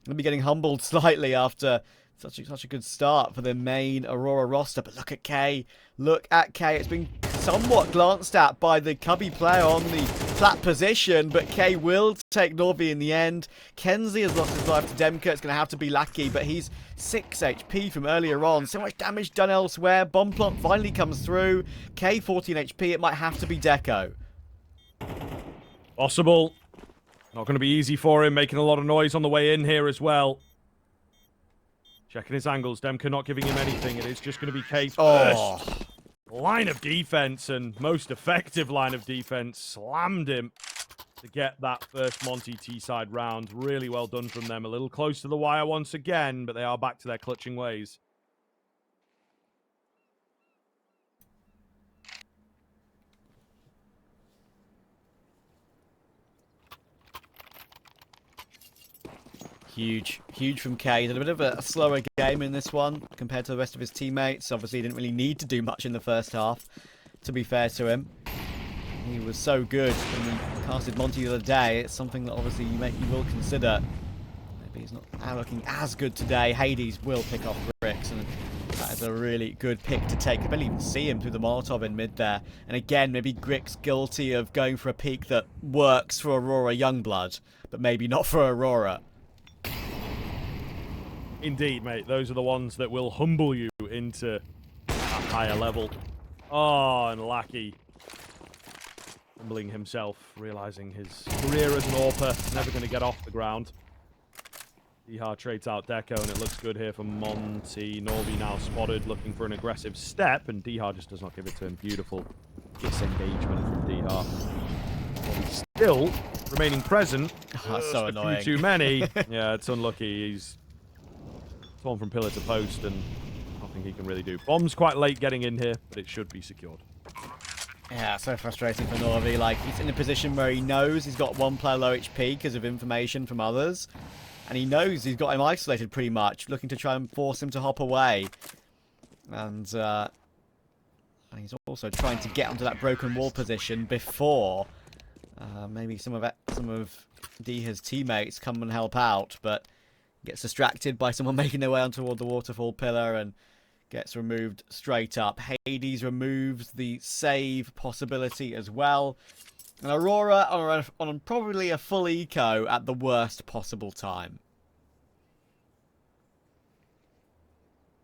He'll be getting humbled slightly after such a good start for the main Aurora roster. But look at K. Look at K. It's been somewhat glanced at by the Cubby player on the flat position, but K will take Norby in the end. Kenzie has lost his life to Demka. It's going to have to be Lackey, but he's 6 HP from earlier on. So much damage done elsewhere. Bomb plant finally comes through. K 14 HP. It might have to be Deco. Possible. Not going to be easy for him, making a lot of noise on the way in here as well. Checking his angles. Demka not giving him anything. It is just going to be K first. Oh. Line of defense, and most effective line of defense, slammed him to get that first Monte T-side round. Really well done from them. A little close to the wire once again, but they are back to their clutching ways. Huge from K. He had a bit of a slower game in this one compared to the rest of his teammates. Obviously, he didn't really need to do much in the first half, to be fair to him. He was so good when we casted Monte the other day. It's something that obviously you will consider. Maybe he's not looking as good today. Hades will pick off Grix, and that is a really good pick to take. I barely even see him through the Molotov in mid there. And again, maybe Grix guilty of going for a peak that works for Aurora Youngblood, but maybe not for Aurora. Indeed, mate. Those are the ones that will humble you into a higher level. Oh, and Lackey humbling himself, realizing his career as an AWPer is never going to get off the ground. Dihar trades out Deco, and it looks good here for Monte. Norby now spotted, looking for an aggressive step, and Dihar just does not give it to him. Beautiful disengagement from Dihar. He's still remaining present. Oh, that's so annoying. A few too many. Yeah, it's unlucky. He's torn from pillar to post, and nothing he can really do. Bomb's quite late getting in here, but it should be secured. Yeah, so frustrating for Norby. Like, he's in a position where he knows he's got one player low HP because of information from others. And he knows he's got him isolated pretty much, looking to try and force him to hop away. And he's also trying to get onto that broken wall position before maybe some of Diha's teammates come and help out, but gets distracted by someone making their way on toward the waterfall pillar and gets removed straight up. Hades removes the save possibility as well. And Aurora are on probably a full eco at the worst possible time.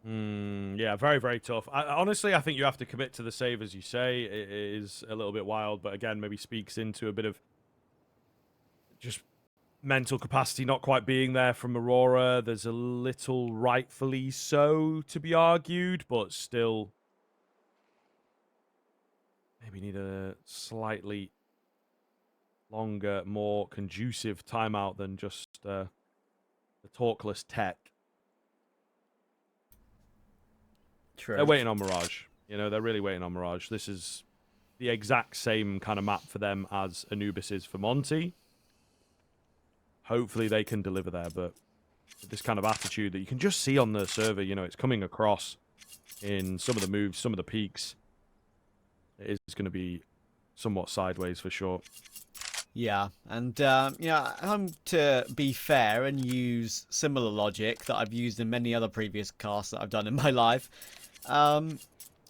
Yeah, very, very tough. Honestly, I think you have to commit to the save, as you say. It is a little bit wild, but again, maybe speaks into a bit of just mental capacity not quite being there from Aurora. There's a little rightfully so to be argued, but still maybe need a slightly longer, more conducive timeout than just the talkless tech. True. They're waiting on Mirage. You know, they're really waiting on Mirage. This is the exact same kind of map for them as Anubis is for Monte. Hopefully they can deliver there, but this kind of attitude that you can just see on the server, you know, it's coming across in some of the moves, some of the peaks. It is going to be somewhat sideways for sure. Yeah, and I'm to be fair and use similar logic that I've used in many other previous casts that I've done in my life.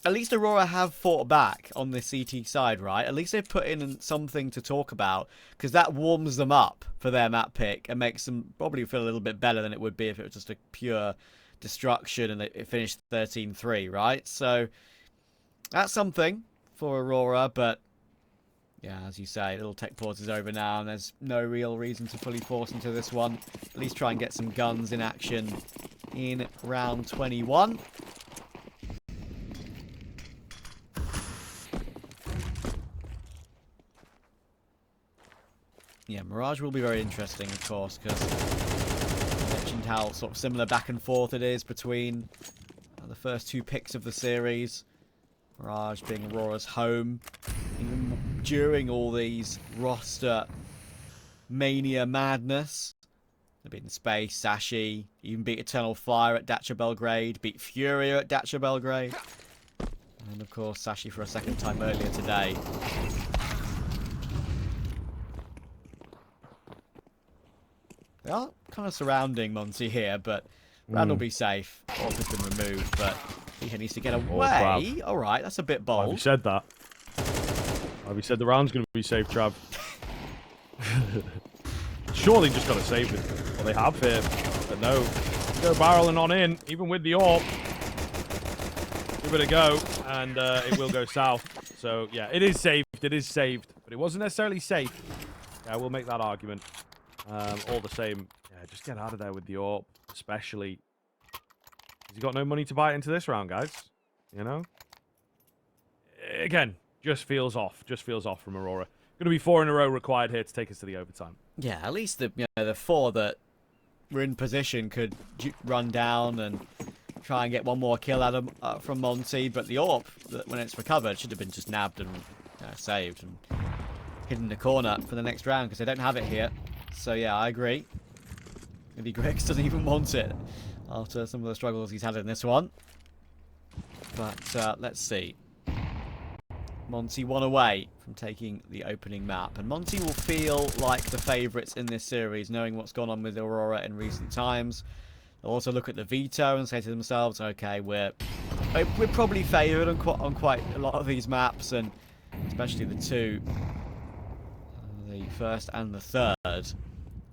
At least Aurora have fought back on the CT side, right? At least they've put in something to talk about, because that warms them up for their map pick and makes them probably feel a little bit better than it would be if it was just a pure destruction and it finished 13-3, right? So that's something for Aurora, but yeah, as you say, little tech pause is over now, and there's no real reason to fully force into this one. At least try and get some guns in action in round 21. Yeah, Mirage will be very interesting, of course, because I mentioned how sort of similar back and forth it is between the first two picks of the series. Mirage being Aurora's home. Even during all these roster mania madness, they've been Space, Sashi, even beat Eternal Fire at Dacia Belgrade, beat Furia at Dacia Belgrade, and of course Sashi for a second time earlier today. They are kind of surrounding Monte here, but Rand will be safe. Orc has been removed, but he needs to get away. Alright, that's a bit bold. You said that. We said the round's going to be safe, Trav. Surely just got to save it. Well, they have here. But no. Go barreling on in, even with the AWP. Give it a go, and it will go south. So, yeah, it is saved. It is saved. But it wasn't necessarily safe. Yeah, we'll make that argument. All the same, yeah, just get out of there with the AWP, especially. He's got no money to buy into this round, guys. You know? Again, just feels off. Just feels off from Aurora. Going to be 4 in a row required here to take us to the overtime. Yeah, at least the 4 that were in position could run down and try and get one more kill out of, from Monte. But the AWP, when it's recovered, should have been just nabbed and saved and hidden in the corner for the next round because they don't have it here. So yeah, I agree. Maybe Grix doesn't even want it after some of the struggles he's had in this one. But let's see. Monte 1 away from taking the opening map. And Monte will feel like the favourites in this series, knowing what's gone on with Aurora in recent times. They'll also look at the veto and say to themselves, okay, we're probably favoured on quite a lot of these maps, and especially the 2. The first and the third.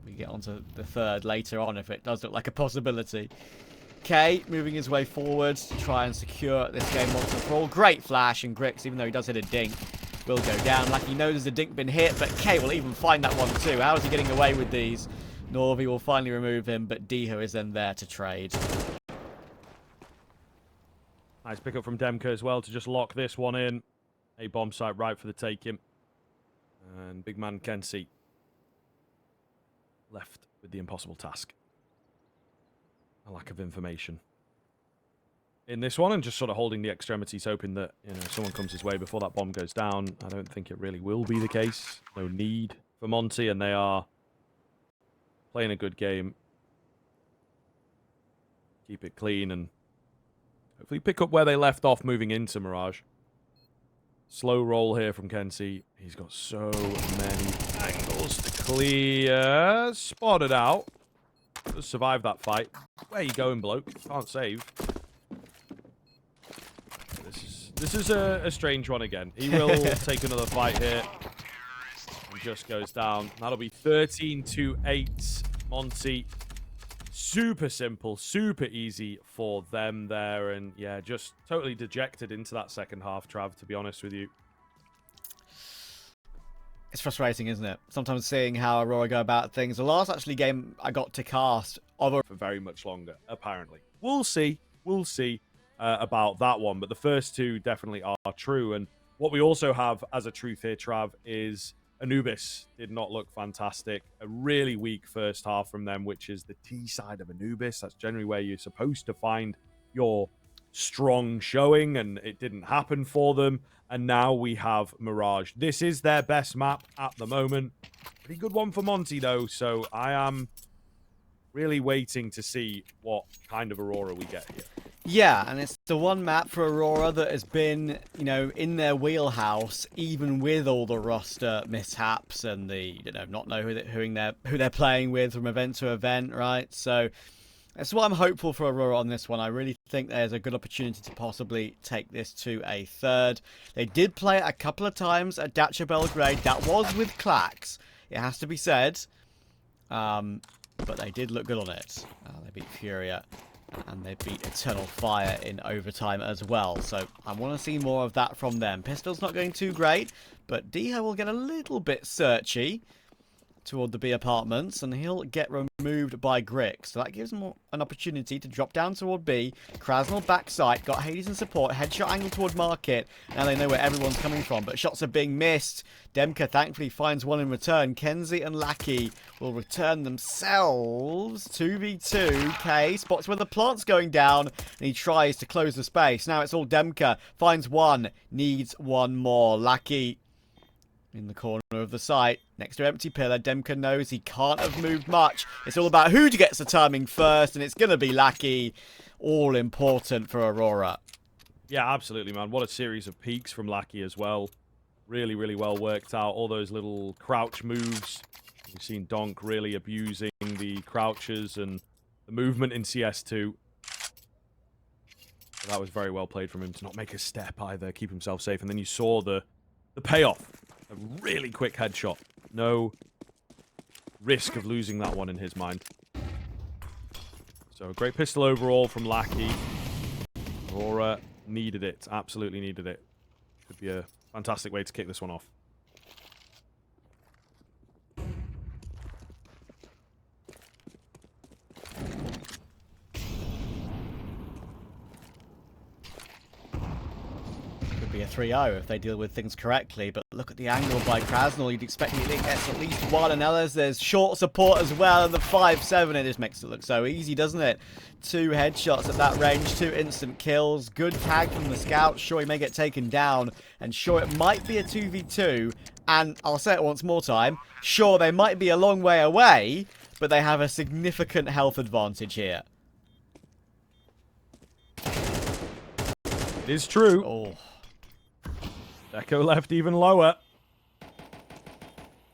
We get onto the third later on if it does look like a possibility. K moving his way forward to try and secure this game once and for all. Great flash, and Grix, even though he does hit a dink, will go down. Like he knows the dink been hit, but K will even find that one too. How is he getting away with these? Norvi will finally remove him, but Diho is then there to trade. Nice pick up from Demka as well to just lock this one in. A bomb site right for the taking. And big man Kenzie left with the impossible task. A lack of information in this one, and just sort of holding the extremities, hoping that someone comes his way before that bomb goes down. I don't think it really will be the case. No need for Monte, and they are playing a good game. Keep it clean and hopefully pick up where they left off moving into Mirage. Slow roll here from Kenzie. He's got so many angles to clear. Spotted out. Just survived that fight. Where you going, bloke? Can't save. This is a strange one again. He will take another fight here. And just goes down. That'll be 13-8. Monte. Super simple, super easy for them there. And yeah, just totally dejected into that second half, Trav, to be honest with you. It's frustrating, isn't it? Sometimes seeing how Aurora go about things. The last actually game I got to cast of for very much longer, apparently. We'll see. We'll see about that one. But the first 2 definitely are true. And what we also have as a truth here, Trav, is Anubis did not look fantastic. A really weak first half from them, which is the T side of Anubis. That's generally where you're supposed to find your strong showing, and it didn't happen for them. And now we have Mirage. This is their best map at the moment. Pretty good one for Monte, though, so I am really waiting to see what kind of Aurora we get here. Yeah, and it's the one map for Aurora that has been, in their wheelhouse, even with all the roster mishaps and the, not know who they're playing with from event to event, right? So that's why I'm hopeful for Aurora on this one. I really think there's a good opportunity to possibly take this to a third. They did play it a couple of times at Dacia Belgrade. That was with Clax, it has to be said. But they did look good on it. They beat Furia, and they beat Eternal Fire in overtime as well. So I want to see more of that from them. Pistol's not going too great, but Diho will get a little bit searchy toward the B apartments, and he'll get removed by Grix. So that gives him an opportunity to drop down toward B. Krasnal backside, got Hades in support, headshot angle toward Market. Now they know where everyone's coming from, but shots are being missed. Demka thankfully finds one in return. Kenzie and Lackey will return themselves. 2v2. K spots where the plant's going down, and he tries to close the space. Now it's all Demka. Finds one, needs one more. Lackey in the corner of the site, next to empty pillar. Demka knows he can't have moved much. It's all about who gets the timing first, and it's going to be Lackey. All important for Aurora. Yeah, absolutely, man. What a series of peaks from Lackey as well. Really, really well worked out. All those little crouch moves. We've seen Donk really abusing the crouches and the movement in CS2. So that was very well played from him to not make a step either, keep himself safe. And then you saw the payoff a really quick headshot. No risk of losing that one in his mind. So, a great pistol overall from Lackey. Aurora needed it. Absolutely needed it. Could be a fantastic way to kick this one off. Could be a 3-0 if they deal with things correctly, but look at the angle by Krasnal. You'd expect he gets at least one, and there's short support as well, and the 5-7. It just makes it look so easy, doesn't it? 2 headshots at that range, 2 instant kills. Good tag from the scout. Sure, he may get taken down, and sure, it might be a 2v2, and I'll say it once more time, sure, they might be a long way away, but they have a significant health advantage here. It is true. Oh. Echo left even lower.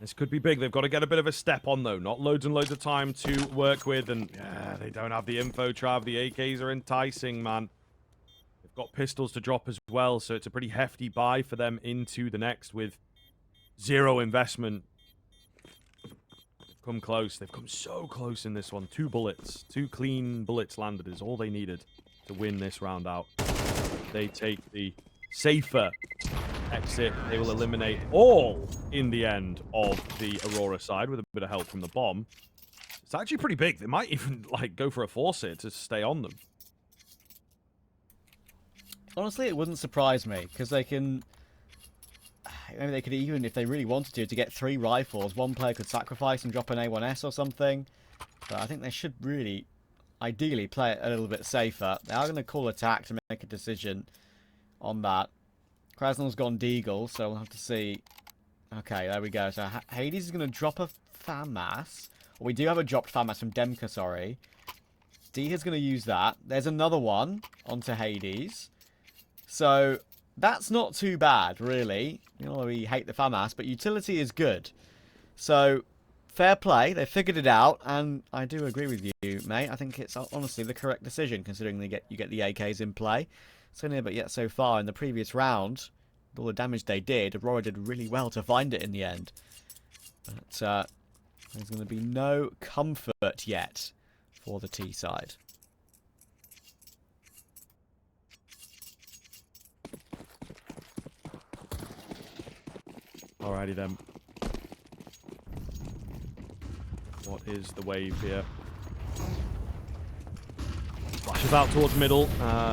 This could be big. They've got to get a bit of a step on, though. Not loads and loads of time to work with. And yeah, they don't have the info, Trav. The AKs are enticing, man. They've got pistols to drop as well. So it's a pretty hefty buy for them into the next with 0 investment. They've come close. They've come so close in this one. 2 bullets. 2 clean bullets landed is all they needed to win this round out. They take the safer exit. They will eliminate all in the end of the Aurora side with a bit of help from the bomb. It's actually pretty big. They might even like go for a force here to stay on them. Honestly, it wouldn't surprise me because they can. Maybe they could even, if they really wanted to get 3 rifles. One player could sacrifice and drop an A1S or something. But I think they should really, ideally, play it a little bit safer. They are going to call attack to make a decision on that. Krasnal's gone Deagle, so we'll have to see. Okay, there we go. So Hades is going to drop a FAMAS. Well, we do have a dropped FAMAS from Demka, sorry. D is going to use that. There's another one onto Hades. So that's not too bad, really. You know, we hate the FAMAS, but utility is good. So fair play. They figured it out, and I do agree with you, mate. I think it's honestly the correct decision, considering you get the AKs in play. So near, but yet so far in the previous round, with all the damage they did, Aurora did really well to find it in the end. But there's going to be no comfort yet for the T side. Alrighty then. What is the wave here? Flashes out towards middle.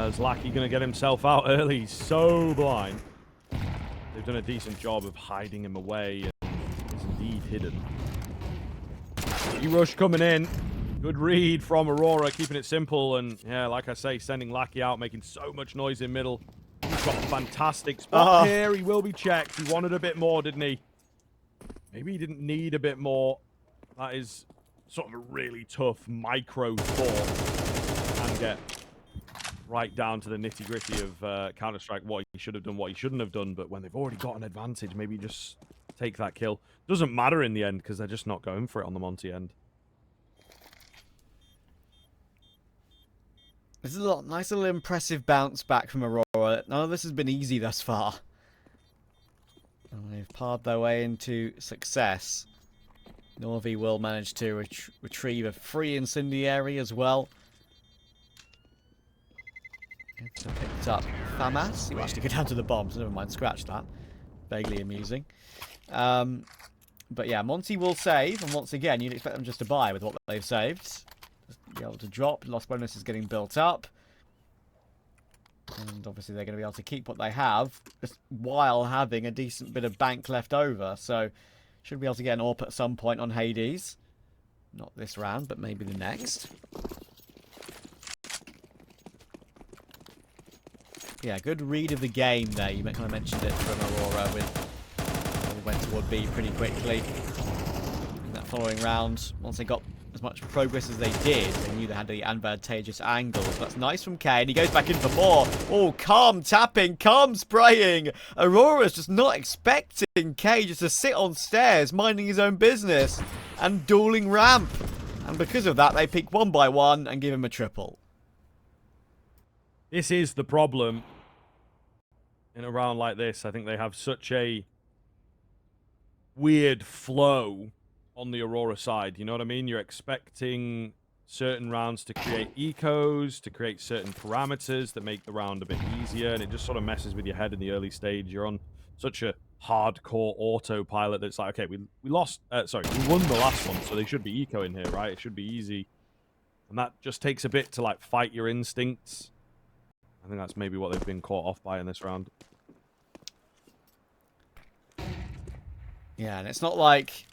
Is Lackey going to get himself out early? He's so blind. They've done a decent job of hiding him away, and he's indeed hidden. E-rush coming in. Good read from Aurora, keeping it simple, and yeah, like I say, sending Lackey out, making so much noise in middle. He's got a fantastic spot here. He will be checked. He wanted a bit more, didn't he? Maybe he didn't need a bit more. That is sort of a really tough micro thought. And get right down to the nitty-gritty of Counter-Strike, what he should have done, what he shouldn't have done. But when they've already got an advantage, maybe just take that kill. Doesn't matter in the end, because they're just not going for it on the Monte end. This is a nice little impressive bounce back from Aurora. None of this has been easy thus far. And they've parred their way into success. Norvi will manage to retrieve a free incendiary as well. It's picked up FAMAS. You actually go down to the bomb, so never mind, scratch that. Vaguely amusing. But yeah, Monte will save, and once again, you'd expect them just to buy with what they've saved. Just be able to drop. Loss bonus is getting built up. And obviously they're going to be able to keep what they have, just while having a decent bit of bank left over. So, should be able to get an AWP at some point on Hades. Not this round, but maybe the next. Yeah, good read of the game there. You kind of mentioned it from Aurora with went toward B pretty quickly. In that following round, once they got as much progress as they did, they knew they had the advantageous angles. That's nice from K, and he goes back in for more. Oh, calm tapping, calm spraying. Aurora's just not expecting K just to sit on stairs, minding his own business, and dueling ramp. And because of that, they pick one by one and give him a triple. This is the problem in a round like this. I think they have such a weird flow on the Aurora side. You know what I mean? You're expecting certain rounds to create ecos, to create certain parameters that make the round a bit easier, and it just sort of messes with your head in the early stage. You're on such a hardcore autopilot that's like, okay, we lost, we won the last one, so they should be eco in here, right? It should be easy. And that just takes a bit to, like, fight your instincts. I think that's maybe what they've been caught off by in this round. Yeah, and it's not like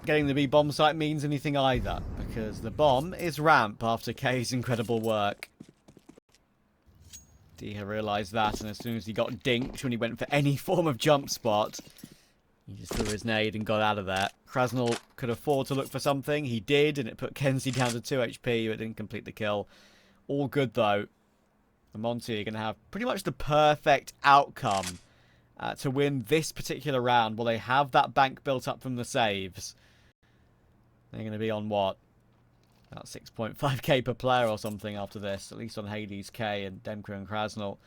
getting the B bomb site means anything either, because the bomb is ramp after K's incredible work. Diha realised that, and as soon as he got dinked when he went for any form of jump spot, he just threw his nade and got out of there. Krasnal could afford to look for something. He did, and it put Kenzie down to 2 HP, but didn't complete the kill. All good, though. The Monte are going to have pretty much the perfect outcome to win this particular round. Well, they have that bank built up from the saves. They're going to be on what? About 6.5k per player or something after this. At least on Hades, K, and Demka and Krasnal.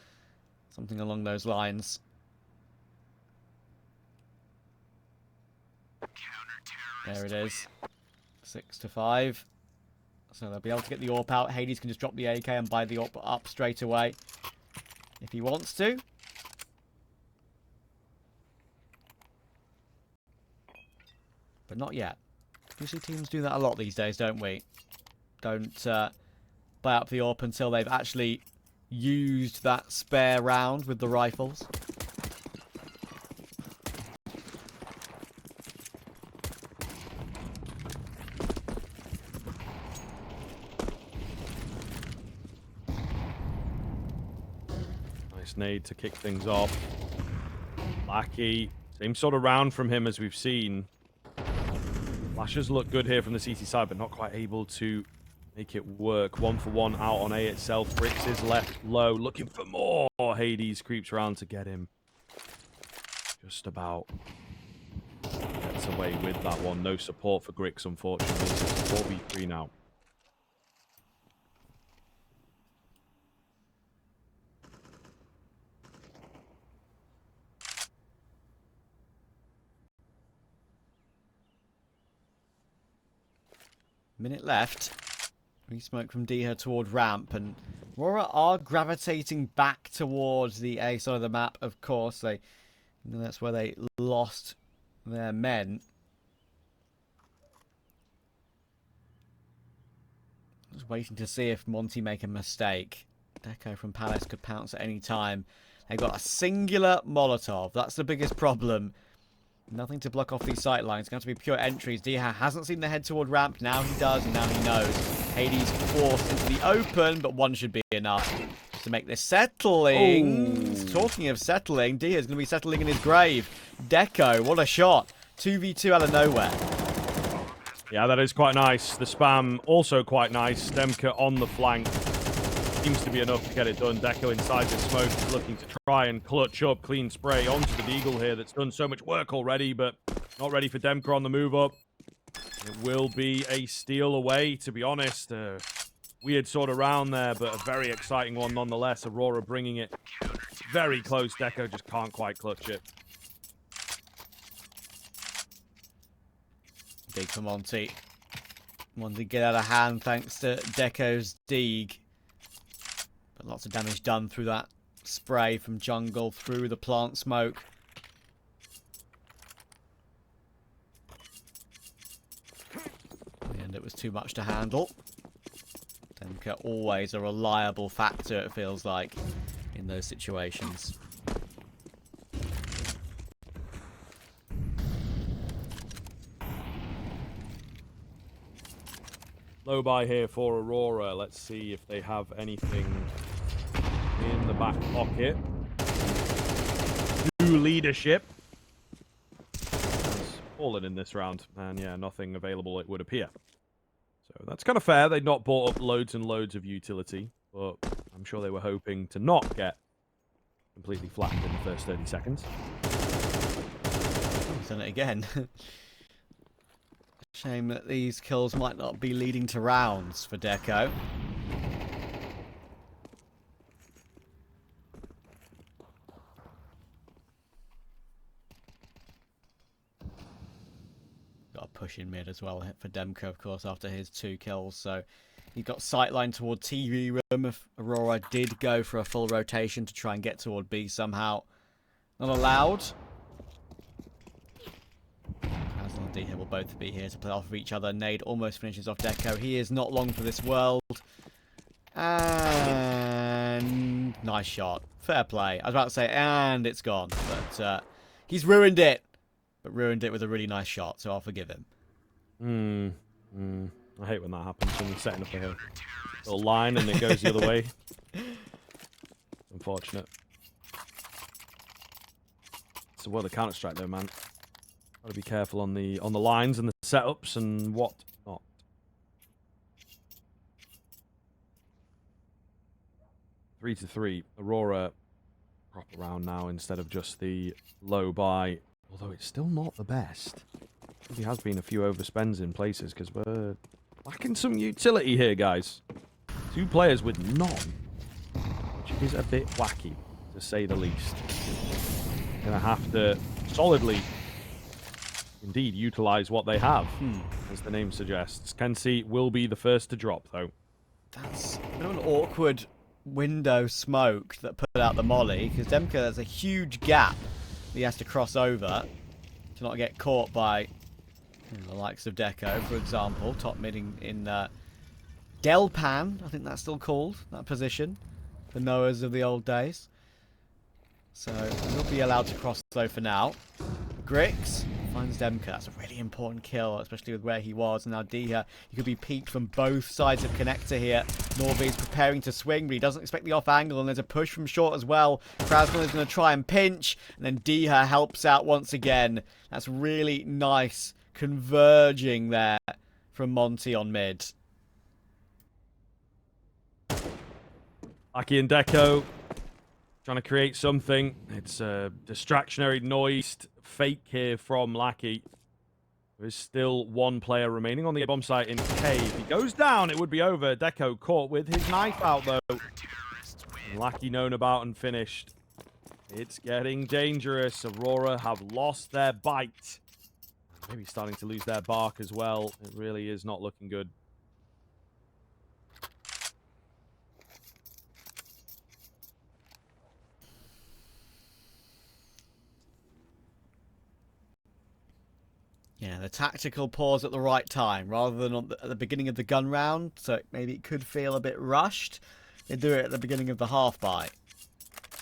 Something along those lines. There it is. 6-5. So they'll be able to get the AWP out. Hades can just drop the AK and buy the AWP up straight away. If he wants to. But not yet. Usually teams do that a lot these days, don't we? Don't buy up the AWP until they've actually used that spare round with the rifles. Nice nade to kick things off. Lackey, same sort of round from him as we've seen. Flashes look good here from the CT side, but not quite able to make it work. 1-for-1 out on A itself. Bricks is left low, looking for more. Hades creeps around to get him. Just about gets away with that one. No support for Grix, unfortunately. It's 4v3 now. Minute left. Resmoke from Diha toward ramp, and Aurora are gravitating back towards the A side of the map. Of course, that's where they lost their men. Just waiting to see if Monte make a mistake. Deco from Palace could pounce at any time. They've got a singular Molotov. That's the biggest problem. Nothing to block off these sight lines. It's going to be pure entries. Diha hasn't seen the head toward ramp. Now he does, and now he knows. Hades forced into the open, but one should be enough to make this settling. Ooh. Talking of settling, Diha's going to be settling in his grave. Deco, what a shot. 2v2 out of nowhere. Yeah, that is quite nice. The spam, also quite nice. Demka on the flank. Seems to be enough to get it done. Deco inside the smoke is looking to try and clutch up. Clean spray onto the Deagle here that's done so much work already, but not ready for Demka on the move up. It will be a steal away, to be honest. Weird sort of round there, but a very exciting one nonetheless. Aurora bringing it very close. Deco just can't quite clutch it. Dig for Monte. Monte get out of hand thanks to Deco's dig. But lots of damage done through that spray from jungle, through the plant smoke. In the end, it was too much to handle. Demka always a reliable factor, it feels like, in those situations. Low buy here for Aurora. Let's see if they have anything in the back pocket. New leadership has fallen in this round. And yeah, nothing available, it would appear. So that's kind of fair. They'd not bought up loads and loads of utility. But I'm sure they were hoping to not get completely flattened in the first 30 seconds. He's done it again. Shame that these kills might not be leading to rounds for Deco. push in mid as well for Demko, of course, after his 2 kills. So he got sightline toward TV room. If Aurora did go for a full rotation to try and get toward B somehow. Not allowed. Krasnal and D here will both be here to play off of each other. Nade almost finishes off Deco. He is not long for this world. And nice shot. Fair play. I was about to say, and it's gone. But he's ruined it. But ruined it with a really nice shot, so I'll forgive him. I hate when that happens, when you're setting up a little line and it goes the other way. Unfortunate. It's the world of Counter-Strike though, man. Gotta be careful on the lines and the setups and what not. Three to 3. Aurora proper round now instead of just the low buy. Although it's still not the best. There has been a few overspends in places because we're lacking some utility here, guys. 2 players with none, which is a bit wacky, to say the least. Gonna have to solidly, indeed, utilize what they have, as the name suggests. Kenzie will be the first to drop, though. That's a bit of an awkward window smoke that put out the molly, because Demka, there's a huge gap that he has to cross over to not get caught by the likes of Deco, for example. Top mid in Delpan, I think that's still called, that position. The knowers of the old days. So he'll be allowed to cross though for now. Grix finds Demka. That's a really important kill, especially with where he was. And now Diha, he could be peeked from both sides of connector here. Norby's preparing to swing, but he doesn't expect the off angle. And there's a push from short as well. Krasnal is going to try and pinch. And then Diha helps out once again. That's really nice converging there from Monte on mid. Aki and Deco trying to create something. It's a distractionary noised fake here from Lackey. There is still 1 player remaining on the bomb site in K. If he goes down, it would be over. Deco caught with his knife out, though. And Lackey known about and finished. It's getting dangerous. Aurora have lost their bite. Maybe starting to lose their bark as well. It really is not looking good. Yeah, the tactical pause at the right time, rather than at the beginning of the gun round, so maybe it could feel a bit rushed. They do it at the beginning of the half buy.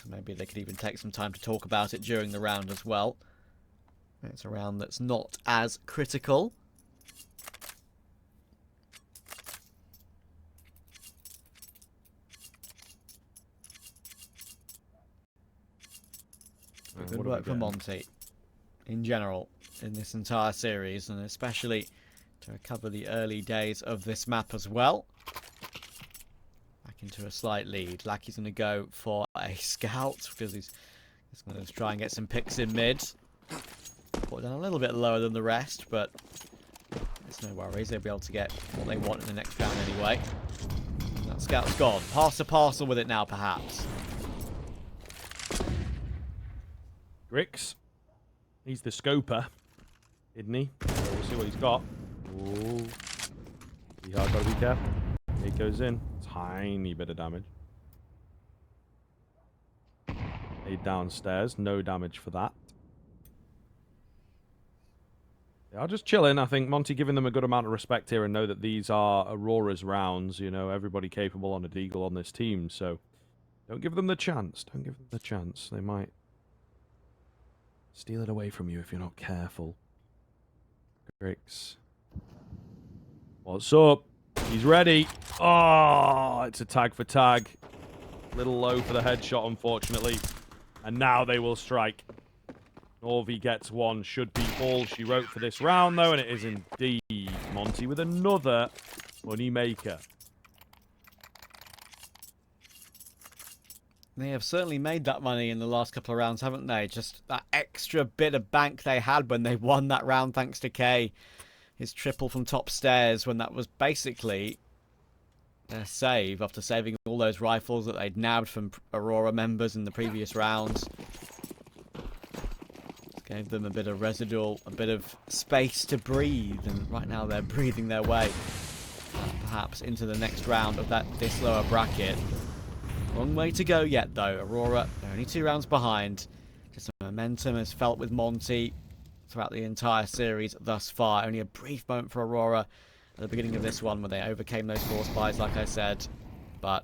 So maybe they could even take some time to talk about it during the round as well. It's a round that's not as critical. Good work for Monte in general in this entire series, and especially to recover the early days of this map as well. Back into a slight lead. Lackey's going to go for a scout because he's going to try and get some picks in mid. Put down a little bit lower than the rest, but it's no worries. They'll be able to get what they want in the next round anyway. That scout's gone. Pass the parcel with it now, perhaps. Grix. He's the scoper, isn't he? So we'll see what he's got. Ooh. Gotta be careful. It goes in. Tiny bit of damage. 8 downstairs. No damage for that. They are just chilling. I think Monte giving them a good amount of respect here and know that these are Aurora's rounds. You know, everybody capable on a deagle on this team. So don't give them the chance. Don't give them the chance. They might steal it away from you if you're not careful. Grix. What's up? He's ready. Oh, it's a tag for tag. Little low for the headshot, unfortunately. And now they will strike. Norby gets one. Should be all she wrote for this round, though. And it is indeed Monte with another money maker. They have certainly made that money in the last couple of rounds, haven't they? Just that extra bit of bank they had when they won that round thanks to K. His triple from top stairs when that was basically their save after saving all those rifles that they'd nabbed from Aurora members in the previous rounds. Gave them a bit of residual, a bit of space to breathe, and right now they're breathing their way perhaps into the next round of this lower bracket. Long way to go yet, though. Aurora, they're only 2 rounds behind. Just some momentum is felt with Monte throughout the entire series thus far. Only a brief moment for Aurora at the beginning of this one where they overcame those force buys, like I said. But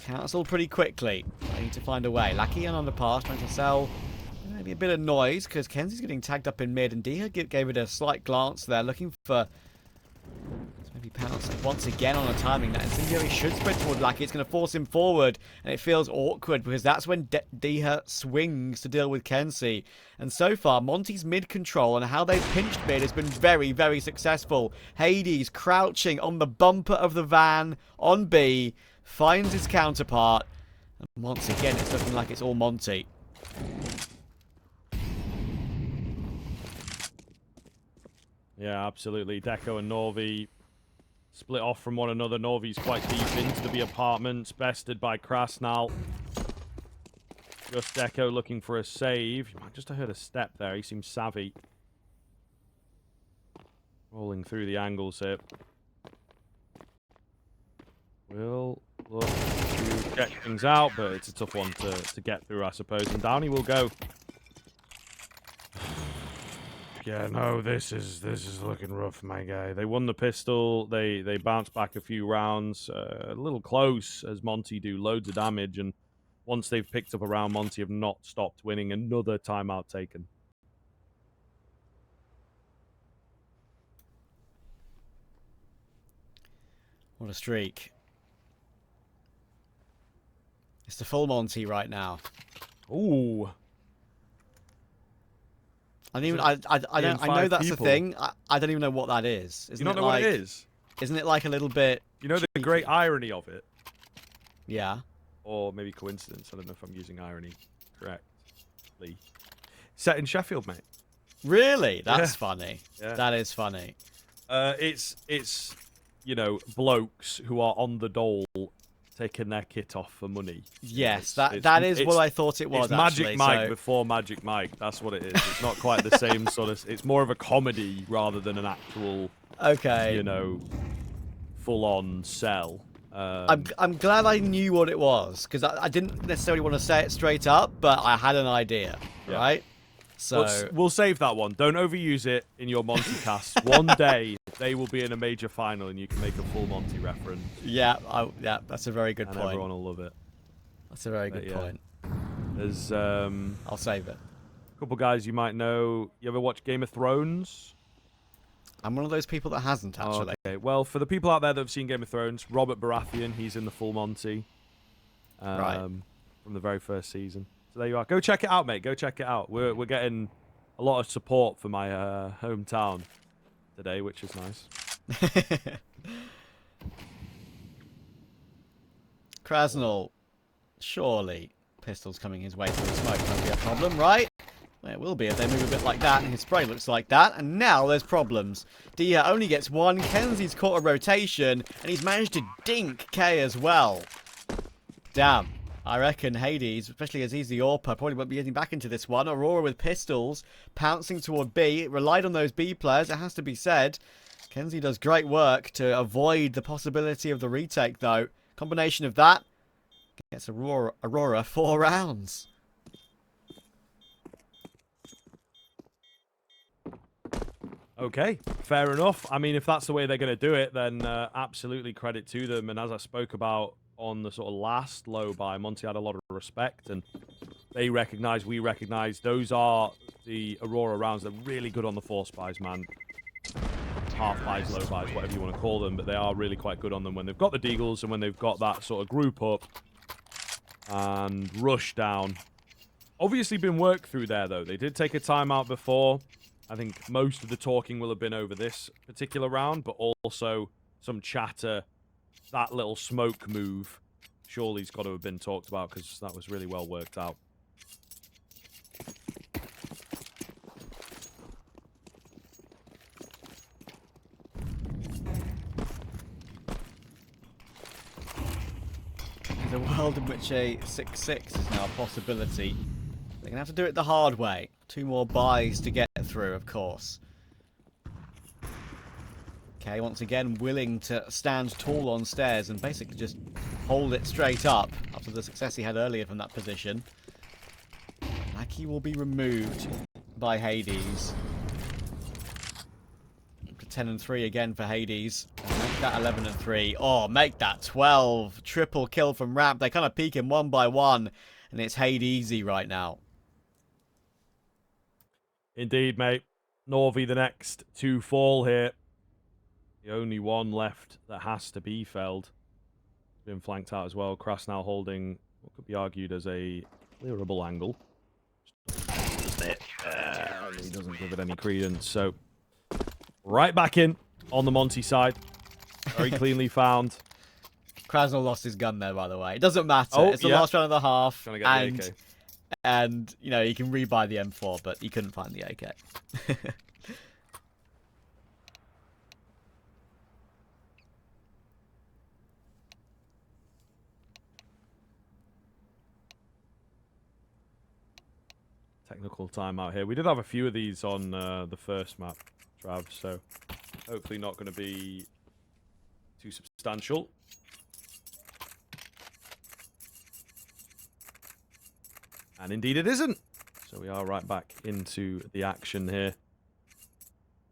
cancelled pretty quickly. They need to find a way. Lackey and underpass, trying to sell maybe a bit of noise because Kenzie's getting tagged up in mid, and Dia gave it a slight glance there, looking for maybe pounce once again on a timing. That incendiary should spread toward Lackey. It's going to force him forward, and it feels awkward because that's when Dia swings to deal with Kenzie. And so far, Monte's mid control and how they've pinched mid has been very, very successful. Hades crouching on the bumper of the van on B, finds his counterpart, and once again it's looking like it's all Monte. Yeah, absolutely. Deco and Norvi split off from one another. Norvi's quite deep into the B apartments, bested by Krasnal. Just Deco looking for a save. You might just have heard a step there. He seems savvy. Rolling through the angles here. Will look to check things out, but it's a tough one to get through, I suppose. And down he will go. Yeah, no, this is looking rough, my guy. They won the pistol. They bounced back a few rounds. A little close as Monte do loads of damage, and once they've picked up a round, Monte have not stopped winning. Another timeout taken. What a streak. It's the full Monte right now. Ooh. I don't even, I know that's a thing. I don't even know what that is. You don't know what it is? Isn't it like a little bit... You know the great irony of it? Yeah. Or maybe coincidence. I don't know if I'm using irony correctly. Set in Sheffield, mate. Really? That's Yeah. funny. Yeah. That is funny. It's you know, blokes who are on the dole taking their kit off for money. Yes, that is what I thought it was. It's Magic actually, Mike so... before Magic Mike. That's what it is. It's not quite the same sort of. It's more of a comedy rather than an actual. Okay. You know, full-on sell. I'm glad I knew what it was because I didn't necessarily want to say it straight up, but I had an idea, Yeah. right? So we'll save that one. Don't overuse it in your Monte cast. One day they will be in a major final, and you can make a full Monte reference. yeah, that's a very good And point. everyone will love it. That's a very good yeah. point. There's I'll save it. a couple guys you might know. You ever watch Game of Thrones? I'm one of those people that hasn't actually. Okay. Well, for the people out there that have seen Game of Thrones, Robert Baratheon, he's in the full Monte. Right. From the very first season. So there you are. Go check it out, mate. Go check it out. We're getting a lot of support for my hometown today, which is nice. Krasnal, surely pistols coming his way through the smoke won't be a problem, right? It will be if they move a bit like that, and his spray looks like that, and now there's problems. Dia only gets one, Kenzie's caught a rotation, and he's managed to dink K as well. Damn. I reckon Hades, especially as he's the AWPer, probably won't be getting back into this one. Aurora with pistols, pouncing toward B. It relied on those B players, it has to be said. Kenzie does great work to avoid the possibility of the retake, though. Combination of that gets Aurora 4 rounds. Okay, fair enough. I mean, if that's the way they're going to do it, then absolutely credit to them. And as I spoke about on the sort of last low buy, Monte had a lot of respect, and they recognize, we recognize, those are the Aurora rounds. They're really good on the force buys, man. Half buys, low buys, whatever you want to call them, but they are really quite good on them when they've got the deagles and when they've got that sort of group up and rush down. Obviously been worked through there, though. They did take a timeout before. I think most of the talking will have been over this particular round, but also some chatter. That little smoke move surely has got to have been talked about because that was really well worked out. In a world in which a 6-6 is now a possibility, they're going to have to do it the hard way. 2 more buys to get through, of course. Okay, once again, willing to stand tall on stairs and basically just hold it straight up after the success he had earlier from that position. Lackey will be removed by Hades. Up to 10 and 3 again for Hades. Make that 11 and 3. Oh, make that 12. Triple kill from Ramp. They kind of peek him one by one, and it's Hadesy right now. Indeed, mate. Norvi the next to fall here. The only one left that has to be felled. Been flanked out as well. Krass now holding what could be argued as a clearable angle. He doesn't give it any credence. So, right back in on the Monte side. Very cleanly found. Krasnal lost his gun there, by the way. It doesn't matter. Oh, It's the last round of the half. Trying to get the AK. And, you know, he can rebuy the M4, but he couldn't find the AK. Technical timeout here. We did have a few of these on the first map, Trav, so hopefully not going to be too substantial. And indeed it isn't. So we are right back into the action here.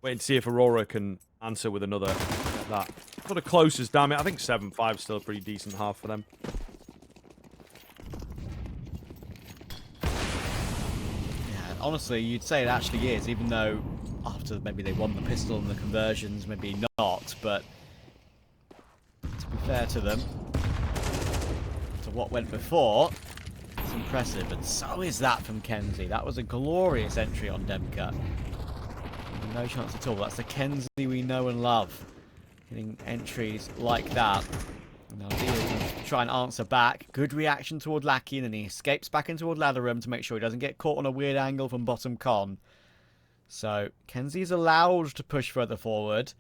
Waiting to see if Aurora can answer with another at that. Sort of close as damn it. I think 7-5 is still a pretty decent half for them. Honestly, you'd say it actually is, even though after maybe they won the pistol and the conversions, maybe not, but to be fair to them, to what went before, it's impressive, and so is that from Kenzie. That was a glorious entry on Demka. No chance at all. That's the Kenzie we know and love. Getting entries like that. Now Dia can try and answer back. Good reaction toward Lackey, and then he escapes back into toward Latherum to make sure he doesn't get caught on a weird angle from bottom con. So Kenzie is allowed to push further forward,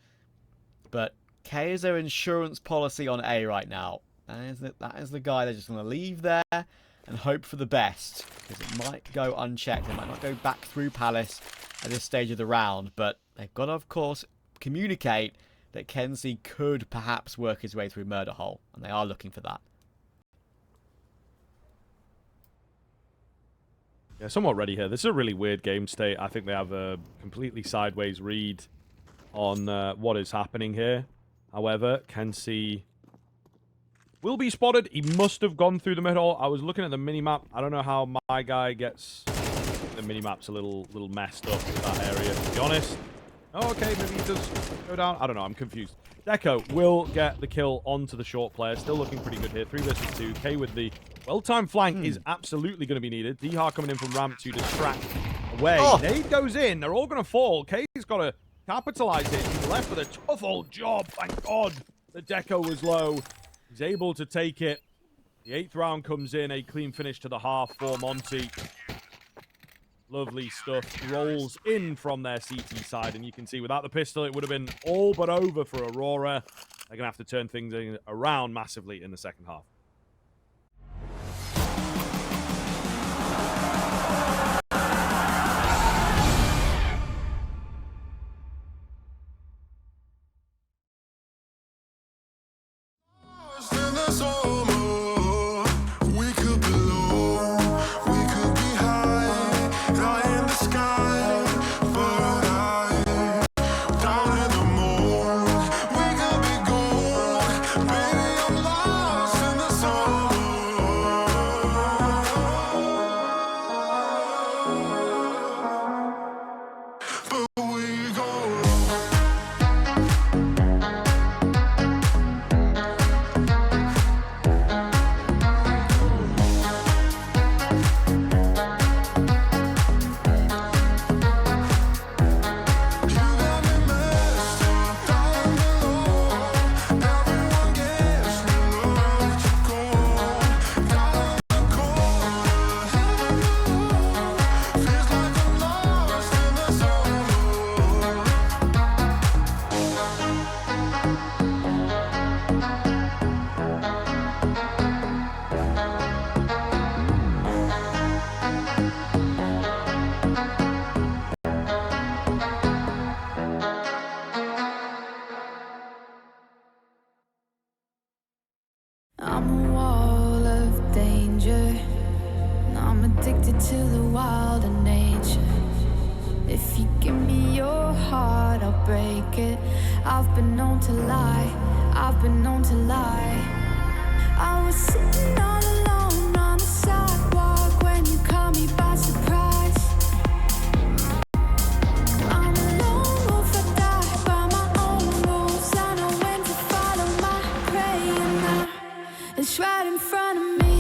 but K is their insurance policy on A right now. That is the guy they're just going to leave there and hope for the best, because it might go unchecked. It might not go back through Palace at this stage of the round, but they've got to, of course, communicate that Kenzie could perhaps work his way through Murder Hole, and they are looking for that. Yeah, somewhat ready here. This is a really weird game state. I think they have a completely sideways read on what is happening here. However, Kenzie will be spotted. He must have gone through the middle. I was looking at the minimap. I don't know how my guy gets... The minimap's a little messed up with that area, to be honest. Oh, okay, maybe he does go down. I don't know, I'm confused. Deco will get the kill onto the short player. Still looking pretty good here. 3 versus 2. K with the well-timed flank is absolutely going to be needed. Dihar coming in from ramp to distract away. Oh. Nade goes in. They're all going to fall. K's got to capitalize it. He's left with a tough old job. Thank God the Deco was low. He's able to take it. The 8th round comes in. A clean finish to the half for Monte. Lovely stuff. Rolls in from their CT side, and you can see without the pistol, it would have been all but over for Aurora. They're going to have to turn things around massively in the second half. break it. I've been known to lie, I've been known to lie. I was sitting all alone on the sidewalk when you caught me by surprise. I'm a lone wolf, I die by my own rules. I know when to follow my prey, and it's right in front of me.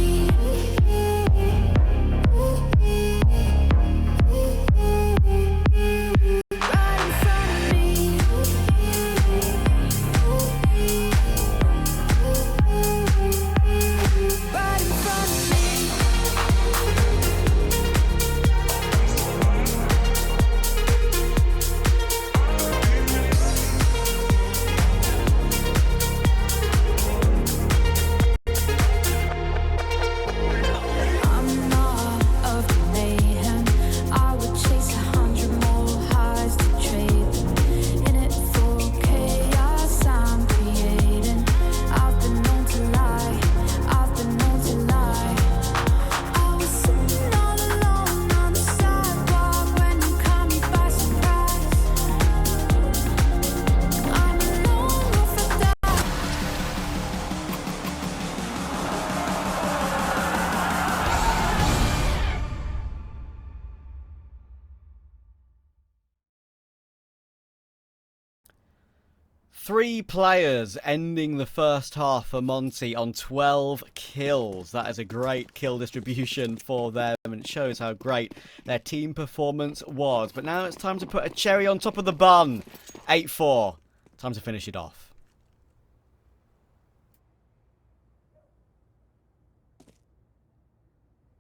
Three players ending the first half for Monte on 12 kills. That is a great kill distribution for them, and it shows how great their team performance was. But now it's time to put a cherry on top of the bun. 8-4. Time to finish it off.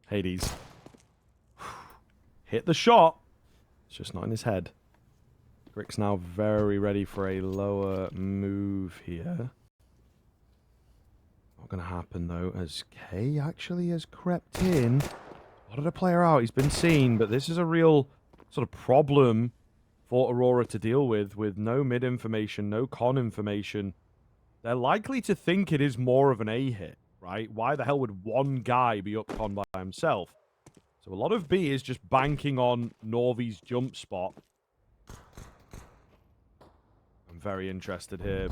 Hades. Hit the shot. It's just not in his head. Grick's now very ready for a lower move here. Not going to happen, though, as K actually has crept in. Spotted a player out. He's been seen, but this is a real sort of problem for Aurora to deal with no mid information, no con information. They're likely to think it is more of an A hit, right? Why the hell would one guy be up con by himself? So a lot of B is just banking on Norvi's jump spot. I'm very interested here.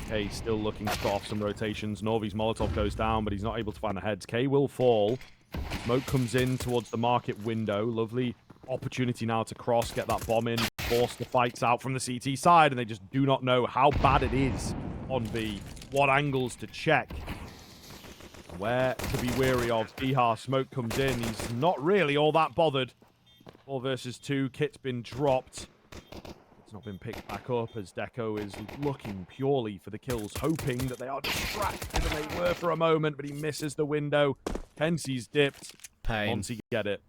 K still looking to cut off some rotations. Norvi's Molotov goes down, but he's not able to find the heads. K will fall. Smoke comes in towards the market window. Lovely opportunity now to cross, get that bomb in, force the fights out from the CT side, and they just do not know how bad it is on B. What angles to check. Where to be wary of. Bihar, Smoke comes in. He's not really all that bothered. 4 versus 2. Kit's been dropped. It's not been picked back up as Deco is looking purely for the kills, hoping that they are distracted, and they were for a moment, but he misses the window. Kenzie's dipped. Pain. Monte get it.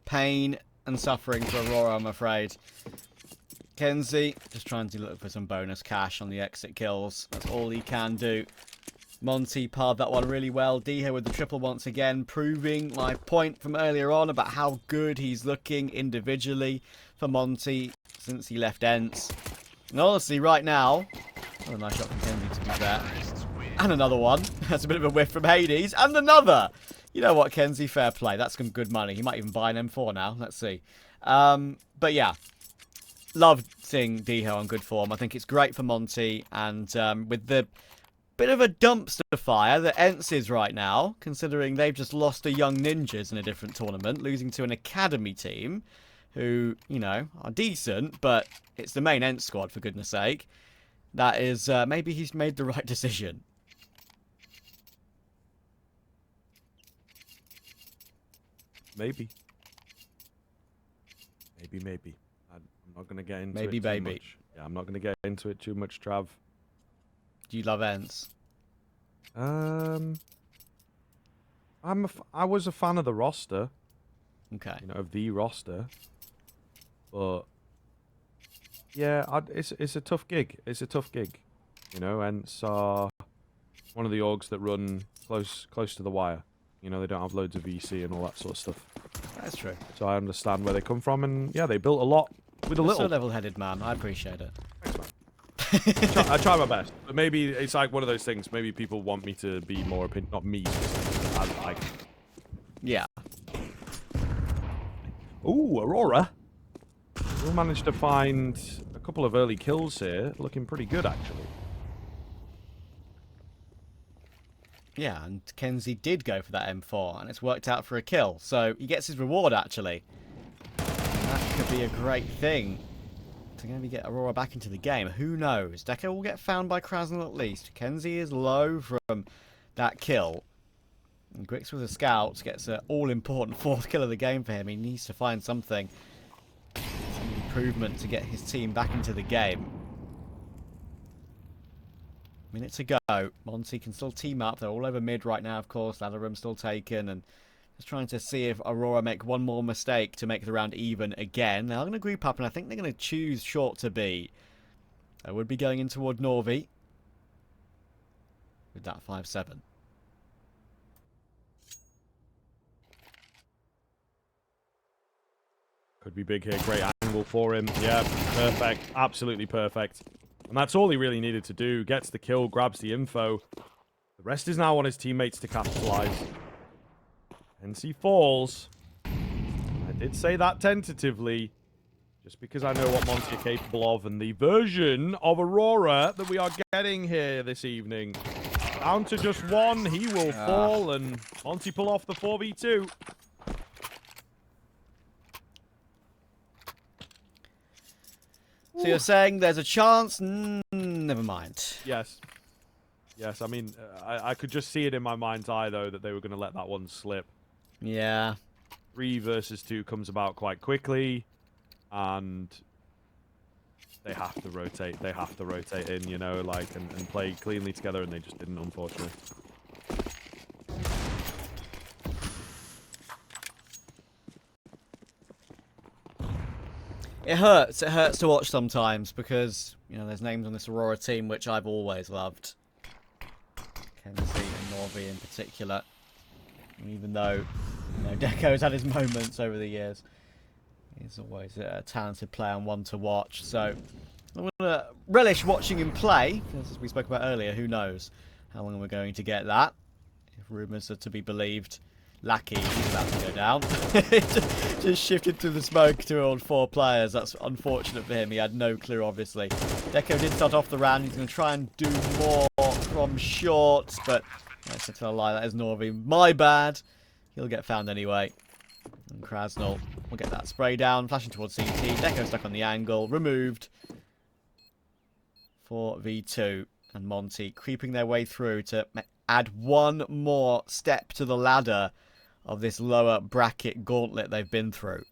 Pain and suffering for Aurora, I'm afraid. Kenzie just trying to look for some bonus cash on the exit kills. That's all he can do. Monte parred that one really well. Diho with the triple once again, proving my point from earlier on about how good he's looking individually for Monte since he left Ents. And honestly, right now, oh, a nice shot from Kenzie to be fair. And another one. That's a bit of a whiff from Hades. And another! You know what, Kenzie? Fair play. That's some good money. He might even buy an M4 now. Let's see. But yeah. Love seeing Diho on good form. I think it's great for Monte. And with the bit of a dumpster fire that Ents is right now, considering they've just lost to Young Ninjas in a different tournament, losing to an academy team who, you know, are decent, but it's the main Ents squad, for goodness sake. That is, maybe he's made the right decision. Maybe. Maybe. I'm not going to get into maybe, it too much. Yeah, I'm not going to get into it too much, Trav. Do you love Ents? I was a fan of the roster. Okay. You know, of the roster. But yeah, it's a tough gig. It's a tough gig. You know, Ents are one of the orgs that run close to the wire. You know, they don't have loads of VC and all that sort of stuff. That's true. So I understand where they come from, and yeah, they built a lot with a little. So level-headed, man. I appreciate it. Thanks, man. I try my best, but maybe it's like one of those things. Maybe people want me to be more not me. I like. Yeah. Ooh, Aurora. We'll manage to find a couple of early kills here, looking pretty good, actually. Yeah, and Kenzie did go for that M4, and it's worked out for a kill. So he gets his reward, actually. And that could be a great thing to maybe get Aurora back into the game. Who knows? Deco will get found by Krasnal at least. Kenzie is low from that kill. And Grix with a scout gets an all-important 4th kill of the game for him. He needs to find something, some improvement to get his team back into the game. Minute to go. Monte can still team up. They're all over mid right now, of course. Ladder room still taken. And just trying to see if Aurora make one more mistake to make the round even again. Now, I'm going to group up, and I think they're going to choose short to B. I would be going in toward Norvi with that 5-7. Could be big here. Great angle for him. Yeah, perfect. Absolutely perfect. And that's all he really needed to do. Gets the kill, grabs the info. The rest is now on his teammates to capitalize. NC falls. I did say that tentatively, just because I know what Monte are capable of, and the version of Aurora that we are getting here this evening. Down to just one. He will fall, and Monte pull off the 4v2. So you're saying there's a chance? Never mind. Yes. Yes, I mean, I could just see it in my mind's eye, though, that they were going to let that one slip. Yeah. 3 versus 2 comes about quite quickly, and they have to rotate. They have to rotate in, you know, like, and play cleanly together, and they just didn't, unfortunately. It hurts. It hurts to watch sometimes because, you know, there's names on this Aurora team which I've always loved. Kenzie and Norvi in particular. And even though, you know, Deco's had his moments over the years, he's always a talented player and one to watch. So I'm going to relish watching him play. As we spoke about earlier, who knows how long we're going to get that. If rumours are to be believed, Lackey, he's about to go down. Just shifted through the smoke to all 4 players. That's unfortunate for him. He had no clue, obviously. Deco did start off the round. He's going to try and do more from short, but that's a tell a lie. That is Norvi. My bad. He'll get found anyway. And Krasnal will get that spray down, flashing towards CT. Deco stuck on the angle, removed for V2. And Monte creeping their way through to add one more step to the ladder of this lower bracket gauntlet they've been through.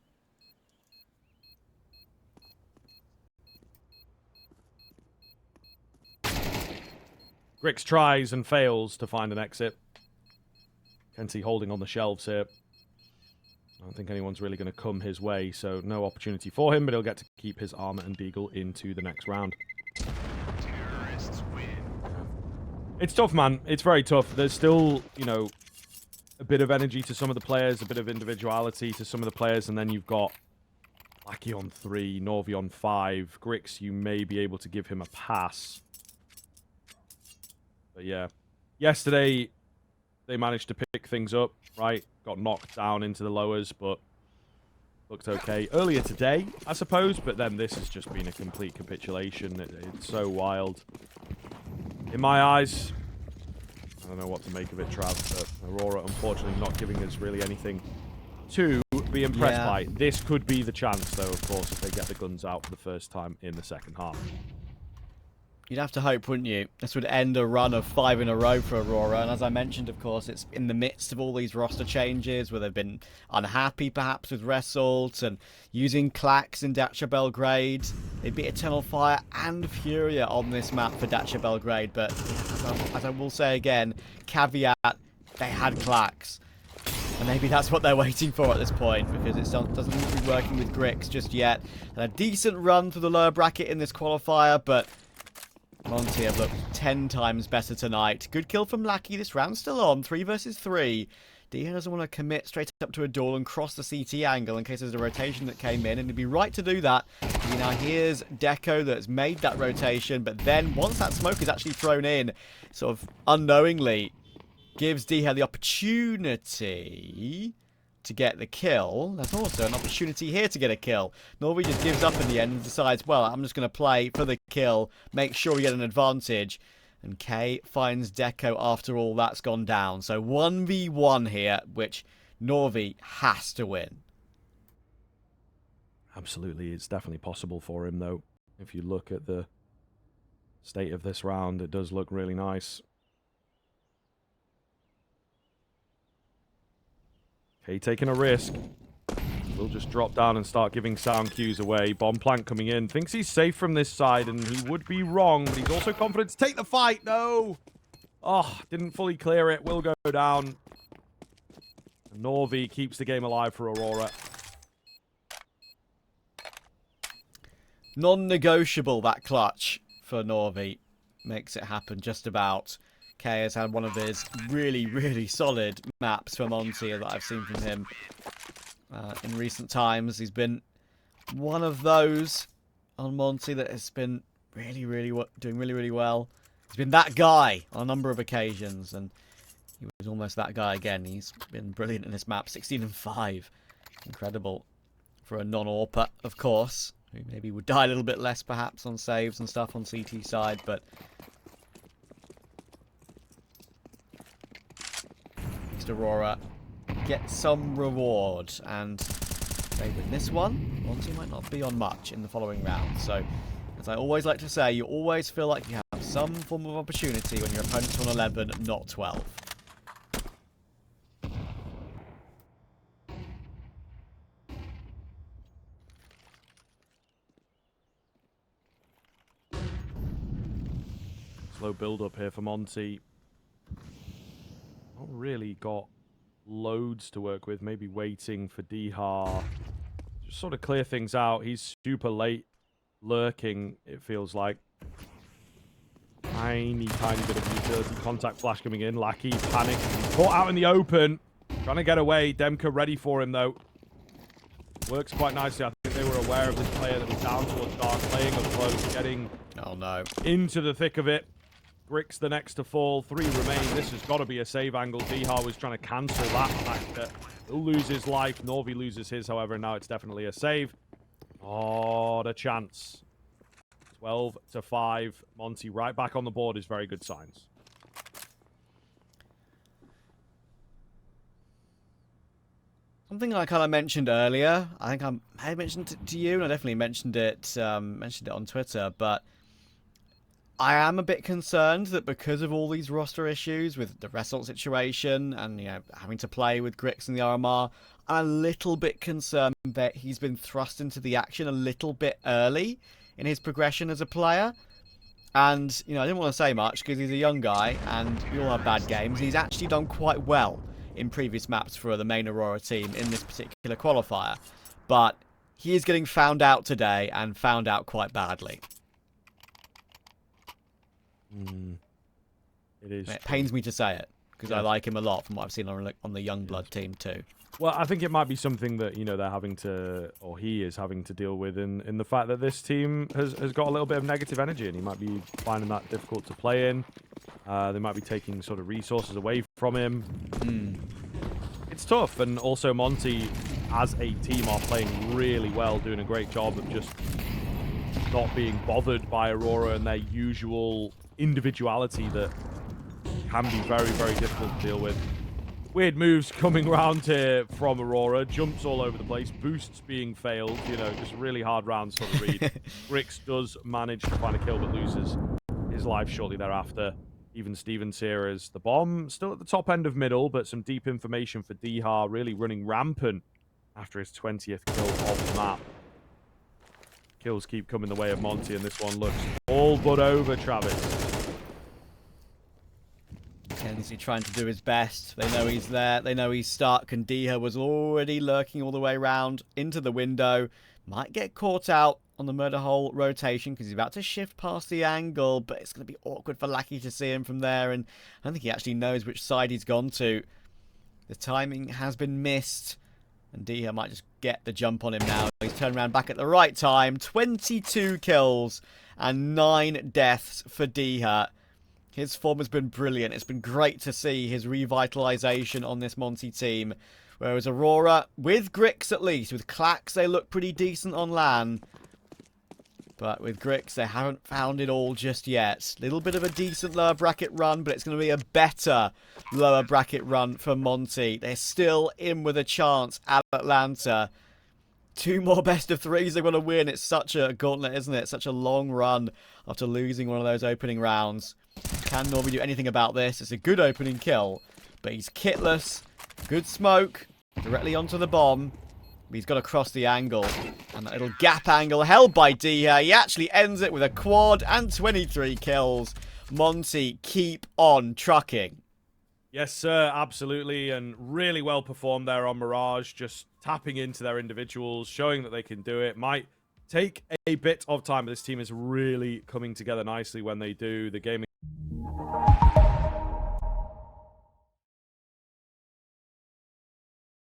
Grix tries and fails to find an exit. Kenzie holding on the shelves here. I don't think anyone's really going to come his way, so no opportunity for him, but he'll get to keep his armor and deagle into the next round. It's tough, man. It's very tough. There's still, you know, a bit of energy to some of the players, a bit of individuality to some of the players, and then you've got Lackey on 3, Norvi on 5. Grix, you may be able to give him a pass. But yeah, yesterday they managed to pick things up, right? Got knocked down into the lowers, but looked okay. Earlier today, I suppose, but then this has just been a complete capitulation. It's so wild. In my eyes, I don't know what to make of it, Trav, but Aurora, unfortunately, not giving us really anything to be impressed by. This could be the chance, though, of course, if they get the guns out for the first time in the second half. You'd have to hope, wouldn't you? This would end a run of 5 in a row for Aurora, and as I mentioned, of course, it's in the midst of all these roster changes where they've been unhappy, perhaps, with results and using Clax in Dacia Belgrade. They beat Eternal Fire and Furia on this map for Dacia Belgrade, but as I will say again, caveat, they had Clax. And maybe that's what they're waiting for at this point, because it doesn't seem to be working with Grix just yet. And a decent run through the lower bracket in this qualifier, but Monte have looked 10 times better tonight. Good kill from Lackey. This round's still on. 3 versus 3. Dia doesn't want to commit straight up to a duel and cross the CT angle in case there's a rotation that came in, and he'd be right to do that. You know, here's Deco that's made that rotation, but then once that smoke is actually thrown in, sort of unknowingly, gives Dia the opportunity to get the kill. There's also an opportunity here to get a kill. Norby just gives up in the end and decides, well, I'm just going to play for the kill, make sure we get an advantage. And K finds Deco after all that's gone down. So 1v1 here, which Norby has to win. Absolutely, it's definitely possible for him, though. If you look at the state of this round, it does look really nice. Okay, taking a risk. We'll just drop down and start giving sound cues away. Bomb plant coming in. Thinks he's safe from this side, and he would be wrong, but he's also confident to take the fight. No! Oh, didn't fully clear it. Will go down. Norby keeps the game alive for Aurora. Non-negotiable, that clutch for Norby. Makes it happen just about. K has had one of his really, really solid maps for Monte that I've seen from him in recent times. He's been one of those on Monte that has been doing really well. He's been that guy on a number of occasions, and he was almost that guy again. He's been brilliant in this map, 16 and 5. Incredible for a non-AWPer, of course, who maybe would die a little bit less perhaps on saves and stuff on CT side, but Aurora get some reward, and they win this one. Monte might not be on much in the following round, so as I always like to say, you always feel like you have some form of opportunity when your opponent's on 11, not 12. Slow build up here for Monte. Not really got loads to work with. Maybe waiting for Dihar. Just sort of clear things out. He's super late lurking, it feels like. Tiny bit of utility contact flash coming in. Lackey panic. Caught out in the open. Trying to get away. Demka ready for him, though. Works quite nicely. I think they were aware of this player that was down towards dark, playing up close, getting into the thick of it. Brick's the next to fall. 3 remain. This has got to be a save angle. Dihar was trying to cancel that factor. He'll lose his life. Norby loses his, however. Now it's definitely a save. Oh, the chance. 12 to 5. Monte right back on the board is very good signs. Something I kind of mentioned earlier. I think I may have mentioned it to you, and I definitely mentioned it on Twitter, but I am a bit concerned that because of all these roster issues with the Result situation and, you know, having to play with Grix and the RMR, I'm a little bit concerned that he's been thrust into the action a little bit early in his progression as a player. And, you know, I didn't want to say much because he's a young guy and we all have bad games. He's actually done quite well in previous maps for the main Aurora team in this particular qualifier. But he is getting found out today and found out quite badly. It is. It pains me to say it because I like him a lot from what I've seen on the Youngblood team too. Well, I think it might be something that, you know, they're having to, or he is having to deal with in the fact that this team has got a little bit of negative energy, and he might be finding that difficult to play in. They might be taking sort of resources away from him. It's tough, and also Monte as a team are playing really well, doing a great job of just not being bothered by Aurora and their usual individuality that can be very, very difficult to deal with. Weird moves coming around here from Aurora. Jumps all over the place. Boosts being failed. You know, just really hard rounds to read. Grix does manage to find a kill but loses his life shortly thereafter. Even Stevens here as the bomb. Still at the top end of middle, but some deep information for Dihar. Really running rampant after his 20th kill of the map. Kills keep coming the way of Monte, and this one looks all but over, Travis. Kenzie trying to do his best. They know he's there. They know he's stuck, and Dihar was already lurking all the way around into the window. Might get caught out on the murder hole rotation because he's about to shift past the angle, but it's going to be awkward for Lackey to see him from there, and I don't think he actually knows which side he's gone to. The timing has been missed, and Dihar might just get the jump on him now. He's turned around back at the right time. 22 kills and 9 deaths for Dihar. His form has been brilliant. It's been great to see his revitalization on this Monte team. Whereas Aurora, with Grix at least, with Clax, they look pretty decent on LAN. But with Grix, they haven't found it all just yet. Little bit of a decent lower bracket run, but it's going to be a better lower bracket run for Monte. They're still in with a chance at Atlanta. 2 more best of 3s they want to win. It's such a gauntlet, isn't it? Such a long run after losing one of those opening rounds. Can Norby do anything about this? It's a good opening kill, but he's kitless. Good smoke directly onto the bomb. He's got to cross the angle. And that little gap angle held by D here. He actually ends it with a quad and 23 kills. Monte, keep on trucking. Yes, sir, absolutely. And really well performed there on Mirage. Just tapping into their individuals, showing that they can do it. Might take a bit of time, but this team is really coming together nicely when they do. The gaming